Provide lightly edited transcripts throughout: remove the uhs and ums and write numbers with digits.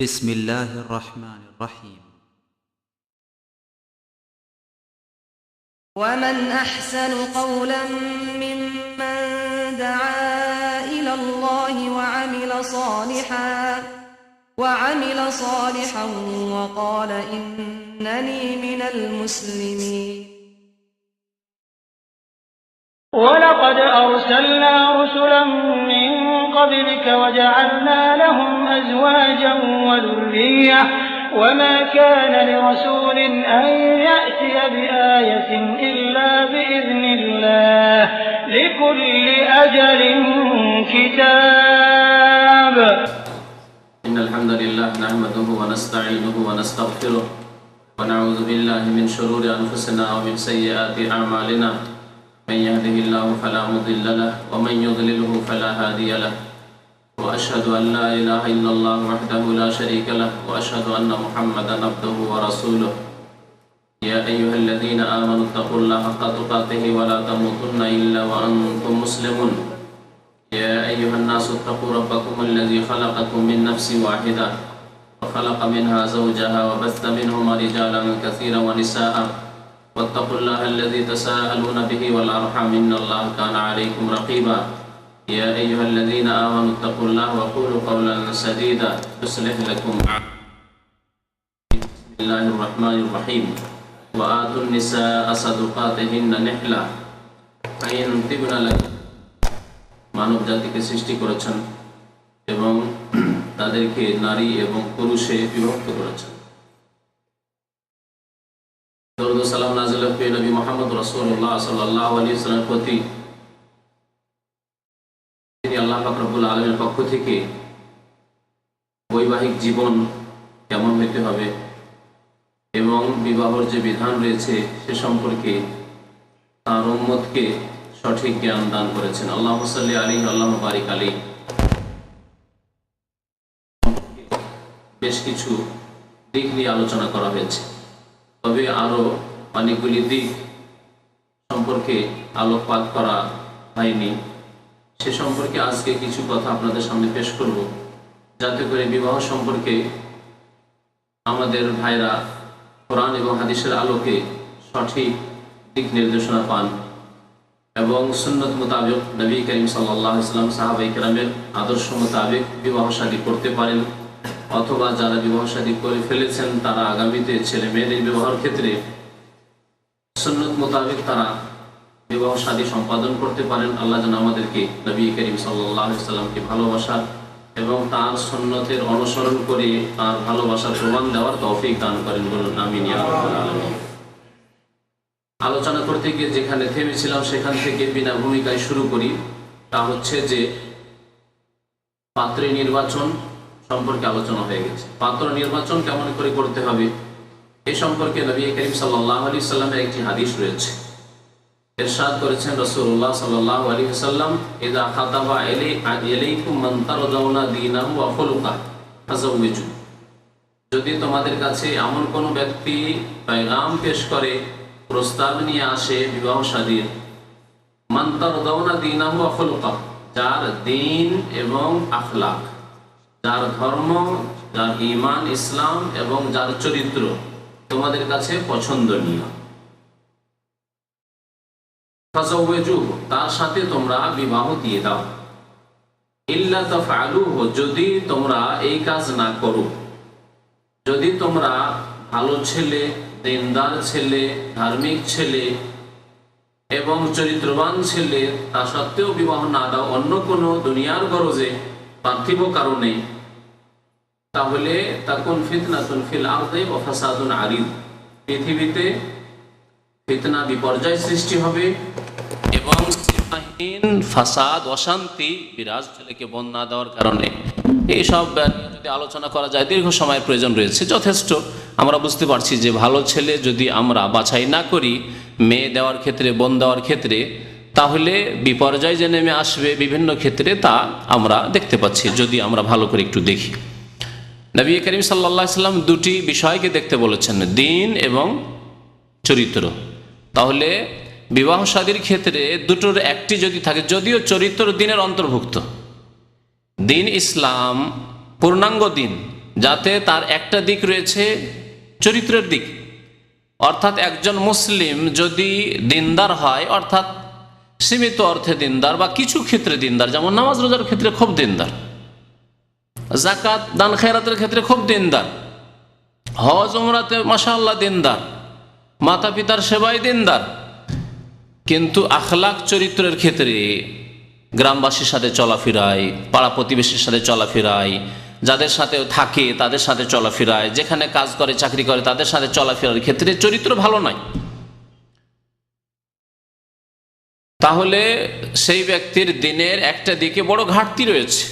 بسم الله الرحمن الرحيم. ومن أحسن قولا ممن دعا إلى الله وعمل صالحا وقال إنني من المسلمين. ولقد أرسلنا رسلا من قبلك وجعلنا لهم أزواجا وذرية وما كان لرسول أن يأتي بآية إلا بإذن الله لكل أجل كتاب. إن الحمد لله نحمده ونستعينه ونستغفره ونعوذ بالله من شرور أنفسنا ومن سيئات أعمالنا. من يهده الله فلا مضل له ومن يضلله فلا هادي له وأشهد أن لا إله إلا الله وحده لا شريك له وأشهد أن محمدا عبده ورسوله. يا أيها الذين آمنوا اتقوا الله حق تقاته ولا تموتن إلا وأنتم مسلمون. يا أيها الناس اتقوا ربكم الذي خلقكم من نفس واحدة وخلق منها زوجها وبث منهما رجالا كثيرا ونساء واتقوا الله الذي تساءلون به والأرحام إن الله كان عليكم رقيبا. يا أيها الذين آمنوا اتقوا الله وقولوا قولا سديدا يصلح لكم بسم الله الرحمن الرحيم. وآتوا النساء صدقاتهن نحلة فإن طبن لكم. মানব জাতিকে সৃষ্টি করেছেন এবং তাদেরকে নারী এবং পুরুষে বিভক্ত করেছেন। দরুদ ও সালাম নাযিল হোক নবী মুহাম্মদ রাসূলুল্লাহ সাল্লাল্লাহু আলাইহি ওয়াসাল্লামের প্রতি। তিনি আল্লাহ পাক রব্বুল আলামিনের পক্ষ থেকে বৈবাহিক জীবন কেমন হতে হবে এবং বিবাহের যে বিধান রয়েছে সে সম্পর্কে তার উম্মতকে সঠিক জ্ঞান দান করেছেন। আল্লাহুম্মা সাল্লি আলাইহি আল্লাহুম্মা বারিক আলাইহি। বেশ কিছু দিক নিয়ে আলোচনা করা হয়েছে, তবে আরো অনেকগুলি দিক সম্পর্কে আলোকপাত করা হয়নি। সে সম্পর্কে আজকে কিছু কথা আপনাদের সামনে পেশ করব, যাতে করে বিবাহ সম্পর্কে আমাদের ভাইরা কোরআন এবং হাদিসের আলোকে সঠিক দিক নির্দেশনা পান এবং সুন্নত মোতাবেক নবী করিম সাল্লাল্লাহু আলাইহি ওয়াসাল্লাম সাহাবায়ে কেরামের আদর্শ মোতাবেক বিবাহ শাদী করতে পারেন, অথবা যারা বিবাহ শাদী করে ফেলেছেন তারা আগামীতে ছেলে মেয়েদের বিবাহের ক্ষেত্রে সুন্নত মোতাবেক তারা বিবাহ শাদী সম্পাদন করতে পারেন। আল্লাহ যেন আমাদেরকে নবী করিম সাল্লাল্লাহু আলাইহি ওয়াসাল্লামকে ভালোবাসার এবং তার সুন্নতের অনুসরণ করে তার ভালোবাসার প্রমাণ দেওয়ার তৌফিক দান করেন, বলুন আমিন ইয়া রাব্বাল আলামিন। আলোচনা করতে গিয়ে যেখানে থেমেছিলাম সেখান থেকে বিনা ভূমিকায় শুরু করি। তা হচ্ছে যে পাত্রী নির্বাচন সম্পর্কে আলোচনা হয়ে গেছে। পাত্র নির্বাচন কেমন করে করতে হবে এ সম্পর্কে নবী করিম সাল্লাল্লাহু আলাইহি ওয়াসাল্লামের একটি হাদিস রয়েছে। ইরশাদ করেছেন রাসূলুল্লাহ সাল্লাল্লাহু আলাইহি ওয়াসাল্লাম, ইযা খাতাবা ইলাইকুম মান তারদাউনা দীনাহু ওয়া খুলুকাহু ফাযাওবিজু। যদি তোমাদের কাছে এমন কোনো ব্যক্তি পেগাম পেশ করে, প্রস্তাব নিয়ে আসে বিবাহ শাদীর, মান তারদাউনা দীনাহু ওয়া খুলুকাহু, যার দ্বীন এবং আখলাক, যার ধর্ম, যার ঈমান ইসলাম এবং যার চরিত্র তোমাদের কাছে পছন্দনীয়, ফাযাওবিজুহু, তার সাথে তোমরা বিবাহ দিয়ে দাও। ইল্লা তাফআলুহু, যদি তোমরা এই কাজ না করো, যদি তোমরা ভালো ছেলে, দিনদার ছেলে, ধার্মিক ছেলে এবং চরিত্রবান ছেলে তা সত্ত্বেও বিবাহ না দাও অন্য কোনো দুনিয়ার গরজে, পার্থিব কারণে, তাহলে তাকুন ফিতনাতুন ফিল আরদি ওয়া ফাসাদুন আরিদ, পৃথিবীতে ফিতনা বিপর্যয় সৃষ্টি হবে এবং সীমাহীন ফাসাদ অশান্তি বিরাজ, ছেলেকে বন না দেওয়ার কারণে। এইসব যদি আলোচনা করা যায় দীর্ঘ সময়ের প্রয়োজন রয়েছে, যথেষ্ট। আমরা বুঝতে পারছি যে ভালো ছেলে যদি আমরা বাছাই না করি মেয়ে দেওয়ার ক্ষেত্রে, বোন দেওয়ার ক্ষেত্রে, তাহলে বিপর্যয় যে নেমে আসবে বিভিন্ন ক্ষেত্রে তা আমরা দেখতে পাচ্ছি যদি আমরা ভালো করে একটু দেখি। নবী করিম সাল্লাল্লাহু আলাইহি ওয়াসাল্লাম দুটি বিষয়কে দেখতে বলেছেন, দ্বীন এবং চরিত্র। তাহলে বিবাহ শাদীর ক্ষেত্রে দুটোর একটি যদি থাকে, যদিও চরিত্র দ্বীনের অন্তর্ভুক্ত, দ্বীন ইসলাম পূর্ণাঙ্গ দ্বীন যাতে তার একটা দিক রয়েছে চরিত্রের দিক, অর্থাৎ একজন মুসলিম যদি দিনদার হয়, অর্থাৎ সীমিত অর্থে দিনদার বা কিছু ক্ষেত্রে দিনদার, যেমন নামাজ রোজার ক্ষেত্রে খুব দিনদার, যাকাত দান খেরাতের ক্ষেত্রে খুব দিনদার, হজ উমরাতে মাশাআল্লাহ দিনদার, মাতা পিতার সেবায় দিনদার, কিন্তু আখলাক চরিত্রের ক্ষেত্রে গ্রামবাসীর সাথে চলাফেরায়, পাড়া প্রতিবেশীর সাথে চলাফেরায়, যাদের সাথে থাকে তাদের সাথে চলাফেরায়, যেখানে কাজ করে চাকরি করে তাদের সাথে চলাফেরার ক্ষেত্রে চরিত্র ভালো নয়, তাহলে সেই ব্যক্তির দিনের একটা দিকে বড় ঘাটতি রয়েছে।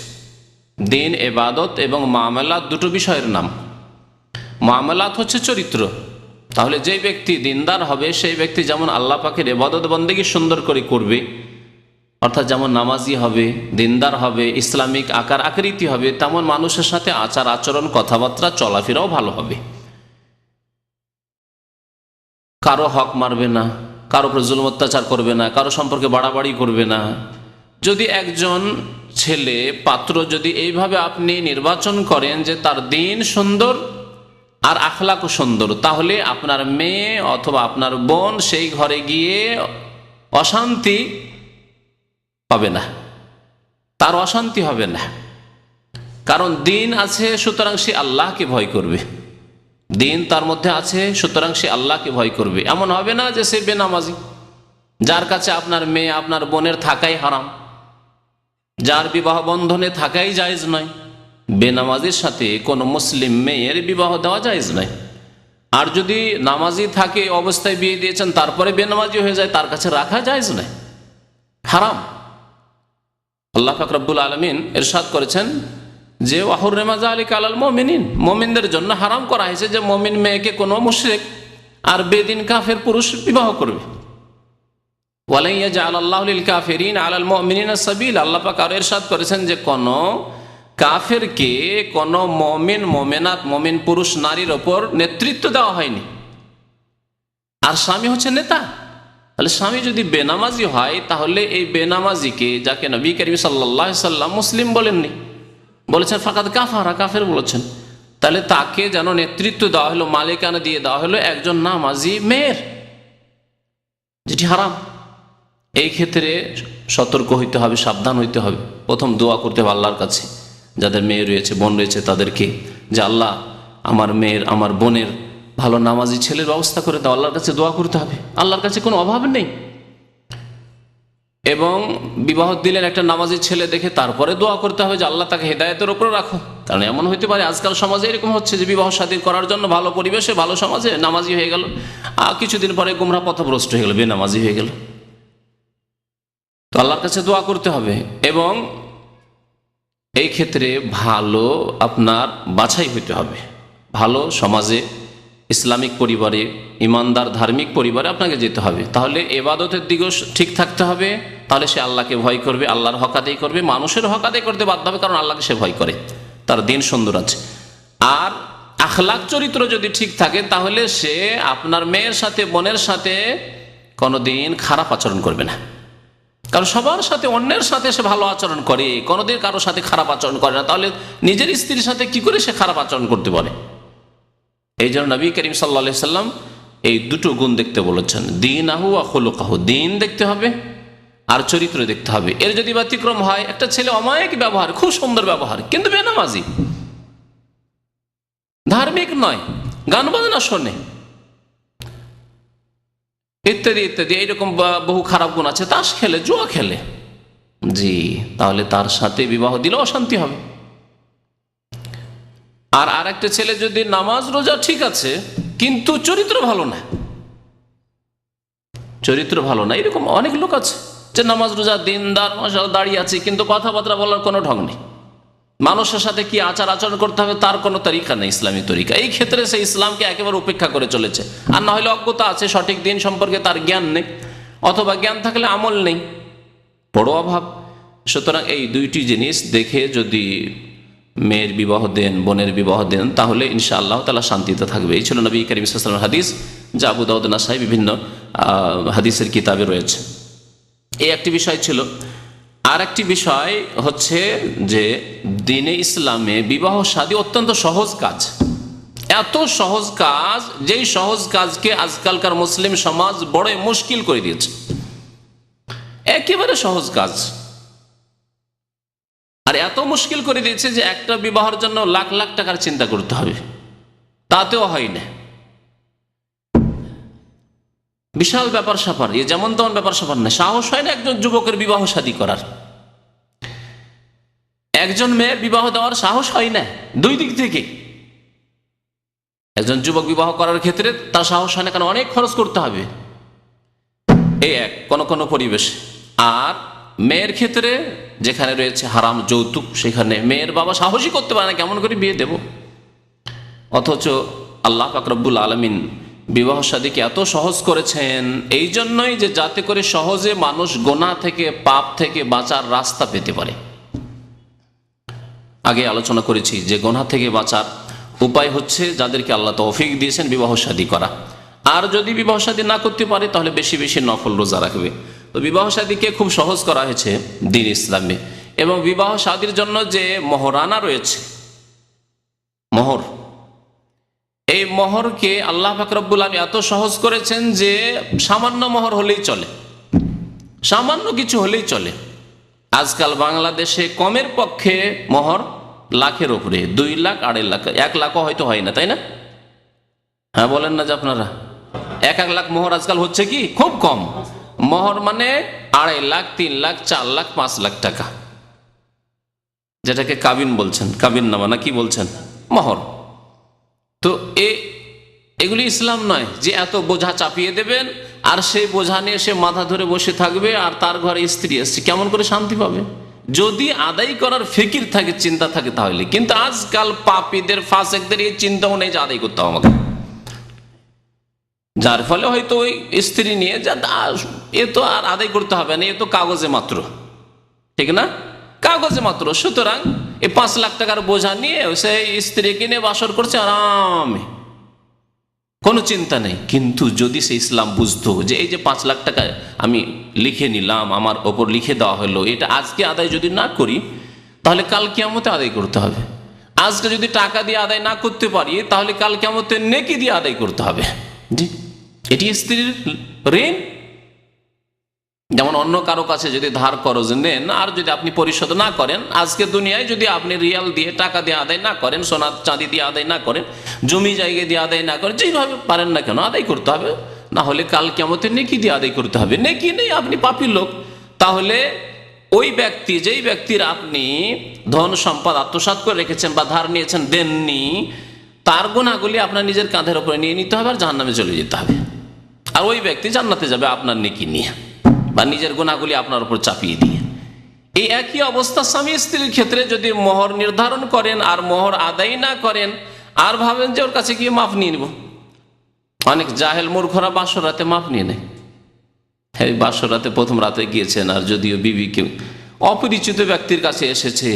দিন ইবাদত এবং মামলাত দুটো বিষয়ের নাম। মামলাত হচ্ছে চরিত্র। তাহলে যে ব্যক্তি দিনদার হবে সেই ব্যক্তি যেমন আল্লাহ পাকের ইবাদত বন্দেগী সুন্দর করে করবে, অর্থাৎ যেমন নামাজি হবে, দিনদার হবে, ইসলামিক আকার আকৃতি হবে, তেমন মানুষের সাথে আচার আচরণ কথাবার্তা চলাফেরাও ভালো হবে। কারো হক মারবে না, কারো উপর জুলুম অত্যাচার করবে না, কারো সম্পর্কে বাড়াবাড়ি করবে না। যদি একজন ছেলে পাত্র যদি এইভাবে আপনি নির্বাচন করেন যে তার দিন সুন্দর আর আখলাকও সুন্দর, তাহলে আপনার মেয়ে অথবা আপনার বোন সেই ঘরে গিয়ে অশান্তি হবে না, তার অশান্তি হবে না। কারণ দিন আছে, সুতরাং সে আল্লাহকে ভয় করবে। দিন তার মধ্যে আছে, সুতরাং সে আল্লাহকে ভয় করবে। এমন হবে না যে সে বেনামাজি, যার কাছে আপনার মেয়ে আপনার বোনের থাকাই হারাম, যার বিবাহ বন্ধনে থাকাই জায়েজ নয়। বেনামাজির সাথে কোনো মুসলিম মেয়ের বিবাহ দেওয়া জায়েজ নয়। আর যদি নামাজি থাকে অবস্থায় বিয়ে দিয়েছেন তারপরে বেনামাজি হয়ে যায়, তার কাছে রাখা জায়েজ নয়, হারাম। আল্লাহ পাক রব্বুল আলামিন ইরশাদ করেছেন যে ওয়াহুররিমা যালিকা আলাল মুমিনিন, মুমিনদের জন্য হারাম করা হয়েছে যে মুমিন মেয়েকে কোনো মুশরিক আর বেদিন কাফের পুরুষ বিবাহ করবে। ওয়ালা ইয়াজআলাল্লাহু লিল কাফিরিন আলাল মুমিনিনা সাবিল, আল্লাহ পাক আর ইরশাদ করেছেন যে কোন কাফেরকে কোন মুমিন মুমিনাত মুমিন পুরুষ নারীর ওপর নেতৃত্ব দেওয়া হয়নি। আর স্বামী হচ্ছে নেতা। তাহলে স্বামী যদি বেনামাজি হয় তাহলে এই বেনামাজিকে, যাকে নবী করিম সাল্লাল্লাহু আলাইহি সাল্লাম মুসলিম বলেননি, বলেছেন ফাকাদ কাফারা, কাফের বলেছেন, তাহলে তাকে যেন নেতৃত্ব দেওয়া হলো, মালিকানা দিয়ে দেওয়া হলো একজন নামাজি মেয়ের, যেটি হারাম। এই ক্ষেত্রে সতর্ক হইতে হবে, সাবধান হইতে হবে। প্রথম দোয়া করতে হবে আল্লাহর কাছে, যাদের মেয়ে রয়েছে বোন রয়েছে তাদেরকে, যে আল্লাহ আমার মেয়ের আমার বোনের ভালো নামাজি ছেলের ব্যবস্থা করে দাও। আল্লাহর কাছে দোয়া করতে হবে, আল্লাহর কাছে কোনো অভাব নেই। এবং বিবাহ দিলেন একটা নামাজি ছেলে দেখে, তারপরে দোয়া করতে হবে যে আল্লাহ তাকে হেদায়েতের উপরে রাখো। কারণ এমন হইতে পারে আজকাল সমাজে এরকম হচ্ছে যে বিবাহ শাদী করার জন্য ভালো পরিবেশে ভালো সমাজে নামাজি হয়ে গেল, আর কিছুদিন পরে গুমরাহ পথভ্রষ্ট হয়ে গেল, বেনামাজি হয়ে গেল। তো আল্লাহর কাছে দোয়া করতে হবে। এবং এই ক্ষেত্রে ভালো আপনার বাছাই হইতে হবে, ভালো সমাজে ইসলামিক পরিবারে ইমানদার ধার্মিক পরিবারে আপনাকে যেতে হবে। তাহলে ইবাদতের দিকেও ঠিক থাকতে হবে, তাহলে সে আল্লাহকে ভয় করবে, আল্লাহর হক আদায় করবে, মানুষের হক আদায় করতে বাধ্য হবে, কারণ আল্লাহকে সে ভয় করে, তার দিন সুন্দর আছে। আর আখলাক চরিত্র যদি ঠিক থাকে তাহলে সে আপনার মেয়ের সাথে বোনের সাথে কোনোদিন খারাপ আচরণ করবে না। কারণ সবার সাথে অন্যের সাথে সে ভালো আচরণ করে, কোনোদিন কারোর সাথে খারাপ আচরণ করে না। তাহলে নিজের স্ত্রীর সাথে কি করে সে খারাপ আচরণ করতে পারে? এই জন্য নবী করিম সাল্লাল্লাহু আলাইহি সাল্লাম এই দুটো গুণ দেখতে বলেছেন, দীনাহু ওয়া খুলুকাহু, দিন দেখতে হবে আর চরিত্র দেখতে হবে। এর যদি ব্যতিক্রম হয়, একটা ছেলে অমায়িক ব্যবহার, খুব সুন্দর ব্যবহার, কিন্তু বেনামাজি, ধার্মিক নয়, গান বাজনা শোনে, ইত্যাদি ইত্যাদি, এইরকম বহু খারাপ গুণ আছে, তাস খেলে, জুয়া খেলে, জি, তাহলে তার সাথে বিবাহ দিলে অশান্তি হবে। আর আরেকটা ছেলে যদি নামাজ রোজা ঠিক আছে কিন্তু চরিত্র ভালো না, চরিত্র ভালো না, এরকম অনেক লোক আছে যে নামাজ রোজা দিনদার মাশাআল্লাহ দাঁড়িয়ে আছে, কিন্তু কথাবার্তা বলার কোনো ঢং নেই, মানুষের সাথে কি আচার আচরণ করতে হবে তার কোনো তরিকা নেই, ইসলামী তরিকা। এই ক্ষেত্রে সে ইসলামকে একেবারে উপেক্ষা করে চলেছে। আর না হলে অজ্ঞতা আছে, সঠিক দিন সম্পর্কে তার জ্ঞান নেই, অথবা জ্ঞান থাকলে আমল নেই, বড় অভাব। সুতরাং এই দুইটি জিনিস দেখে যদি মেয়ের বিবাহ দেন, বোনের বিবাহ দেন, তাহলে ইনশাআল্লাহ তাআলা শান্তিতে থাকবে। এই ছিল নবী করিম সাল্লাল্লাহু আলাইহি ওয়াসাল্লামের হাদিস, যা আবু দাউদ নাসাই বিভিন্ন হাদিসের কিতাবে রয়েছে। এই একটি বিষয় ছিল। আর একটি বিষয় হচ্ছে যে দ্বীনে ইসলামে বিবাহ শাদী অত্যন্ত সহজ কাজ, এত সহজ কাজ যেই সহজ কাজকে আজকালকার মুসলিম সমাজ বড় মুশকিল করে দিয়েছে। একেবারে সহজ কাজ, আর এত মুশকিল করে দিয়েছে যে একটা বিবাহের জন্য লাখ লাখ টাকার চিন্তা করতে হবে, তাতেও হয় না। বিশাল ব্যাপার স্যাপার, এ যেমন তেমন ব্যাপার স্যাপার না। সাহস হয় না একজন যুবকের বিবাহ শাদী করার, একজন মেয়ের বিবাহ দেওয়ার সাহস হয় না। দুই দিক থেকে একজন যুবক বিবাহ করার ক্ষেত্রে তার সাহস হয় না, কারণ অনেক খরচ করতে হবে এই এক কোনো কোনো পরিবেশ। আর মেয়ের ক্ষেত্রে যেখানে রয়েছে হারাম যৌতুক, সেখানে মেয়ের বাবা সাহসই করতে পারে না কেমন করে বিয়ে দেব। অথচ আল্লাহ পাক রব্বুল আলামিন বিবাহ শাদীকে এত সহজ করেছেন এই জন্যই যে যাতে করে সহজে মানুষ গুনাহ থেকে পাপ থেকে বাঁচার রাস্তা পেতে পারে। আগে আলোচনা করেছি যে গুনাহ থেকে বাঁচার উপায় হচ্ছে যাদেরকে আল্লাহ তৌফিক দিয়েছেন বিবাহ শাদী করা, আর যদি বিবাহ শাদী না করতে পারে তাহলে বেশি বেশি নফল রোজা রাখবে। তো বিবাহ শাদীকে খুব সহজ করা হয়েছে দ্বীন ইসলামে। এবং বিবাহ শাদীর জন্য যে মহরানা রয়েছে, মোহর, এই মোহরকে আল্লাহ পাক রব্বুল আলামিন এত সহজ করেছেন যে সামান্য মোহর হলেই চলে, সামান্য কিছু হলেই চলে। আজকাল বাংলাদেশে কমের পক্ষে মোহর লাখের উপরে, 2 লাখ 2.5 লাখ, 1 লাখও হয়তো হয় না, তাই না? হ্যাঁ বলেন না যে আপনারা 1 লাখ মোহর আজকাল হচ্ছে কি খুব কম। মোহর মানে 2.5 লাখ 3 লাখ 4 লাখ 5 লাখ টাকা, যেটাকে কাবিন বলছেন, কাবিন নামা না কি বলছেন, মোহর। তো এগুলি ইসলাম নয় যে এত বোঝা চাপিয়ে দেবেন আর সেই বোঝা নিয়ে সে মাথা ধরে বসে থাকবে আর তার ঘরে স্ত্রী এসছে, কেমন করে শান্তি পাবে? যদি আদায় করার ফিকির থাকে, চিন্তা থাকে তাহলে। কিন্তু আজকাল পাপীদের ফাসেকদের এই চিন্তাও নেই যে আদায় করতে হবে আমাকে, যার ফলে হয়তো ওই স্ত্রী নিয়ে যা এ তো আর আদায় করতে হবে না, এ তো কাগজে মাত্র, ঠিক না, কাগজে মাত্র। সুতরাং এই 5 লাখ টাকার বোঝা নিয়ে সেই স্ত্রী কিনে বাসর করছে আরামে, কোনো চিন্তা নেই। কিন্তু যদি সে ইসলাম বুঝতো যে এই যে 5 লাখ টাকা আমি লিখে নিলাম, আমার ওপর লিখে দেওয়া হলো, এটা আজকে আদায় যদি না করি তাহলে কাল কিয়ামতে আদায় করতে হবে। আজকে যদি টাকা দিয়ে আদায় না করতে পারি তাহলে কাল কিয়ামতে নেকি দিয়ে আদায় করতে হবে। জি, এটি স্ত্রীর ঋণ। যেমন অন্য কারো কাছে যদি ধার করজ নেন আর যদি আপনি পরিশোধ না করেন, আজকে দুনিয়ায় যদি আপনি রিয়াল দিয়ে টাকা দিয়ে আদায় না করেন, সোনা চাঁদি দিয়ে আদায় না করেন, জমি জায়গা দিয়ে আদায় না করেন, যেভাবে পারেন না কেন আদায় করতে হবে, না হলে কাল কিয়ামতে নেকি দিয়ে আদায় করতে হবে। নেকি নেই, আপনি পাপী লোক। তাহলে ওই ব্যক্তি, যেই ব্যক্তির আপনি ধন সম্পদ আত্মসাৎ করে রেখেছেন বা ধার নিয়েছেন দেননি, তার গুনাহগুলি আপনার নিজের কাঁধের উপরে নিয়ে নিতে হবে আর জাহান্নামে চলে যেতে হবে। আর ওই ব্যক্তি জান্নাতে যাবে আপনার নেকি নিয়ে বা নিজের গুনাহগুলি আপনার উপর চাপিয়ে দিয়ে। এই একই অবস্থা স্বামী স্ত্রীর ক্ষেত্রে যদি মোহর নির্ধারণ করেন আর মোহর আদায় না করেন আর ভাবেন যে ওর কাছে গিয়ে মাফ নিয়ে নেব। অনেক জাহেল মূর্খরা বাসর রাতে মাফ নিয়ে নেয়। হ্যাঁ, বাসর রাতে প্রথম রাতে গিয়েছেন আর যদিও বিবিকে অপরিচিত ব্যক্তির কাছে এসেছে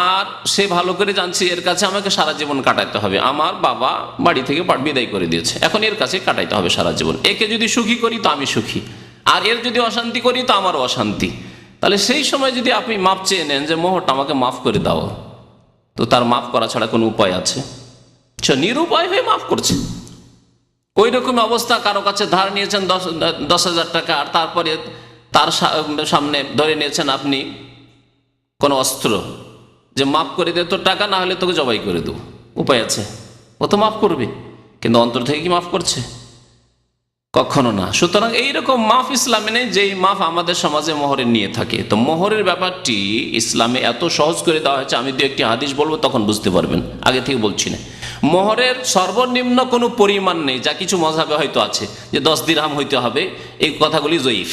আর সে ভালো করে জানছে এর কাছে আমাকে সারা জীবন কাটাইতে হবে, আমার বাবা বাড়ি থেকে বিদায় করে দিয়েছে, এখন এর কাছে কাটাইতে হবে সারা জীবন। একে যদি সুখী করি তো আমি সুখী, আর এর যদি অশান্তি করি তো আমারও অশান্তি। তাহলে সেই সময় যদি আপনি মাপ চেয়ে নেন যে মোহরটা আমাকে মাফ করে দাও, তো তার মাফ করা ছাড়া কোনো উপায় আছে? সে নিরুপায় হয়ে মাফ করছে। ওই রকম অবস্থা, কারো কাছে ধার নিয়েছেন 10,000 টাকা আর তারপরে তার সামনে ধরে নিয়েছেন আপনি কোনো অস্ত্র যে মাফ করে দে তোর টাকা, না হলে তোকে জবাই করে দেবো। উপায় আছে? ও তো মাফ করবে, কিন্তু অন্তর থেকে কি মাফ করছে? কখনো না। সুতরাং এইরকম মাফ ইসলামে নেই যেই মাফ আমাদের সমাজে মোহরের নিয়ে থাকে। তো মোহরের ব্যাপারটি ইসলামে এত সহজ করে দেওয়া হয়েছে, আমি দু একটি হাদিস বলবো তখন বুঝতে পারবেন, আগে থেকে বলছি না। মোহরের সর্বনিম্ন কোনো পরিমাণ নেই, যা কিছু মযহাবে হয়তো আছে যে 10 দিরহাম হইতে হবে, এই কথাগুলি জয়ীফ,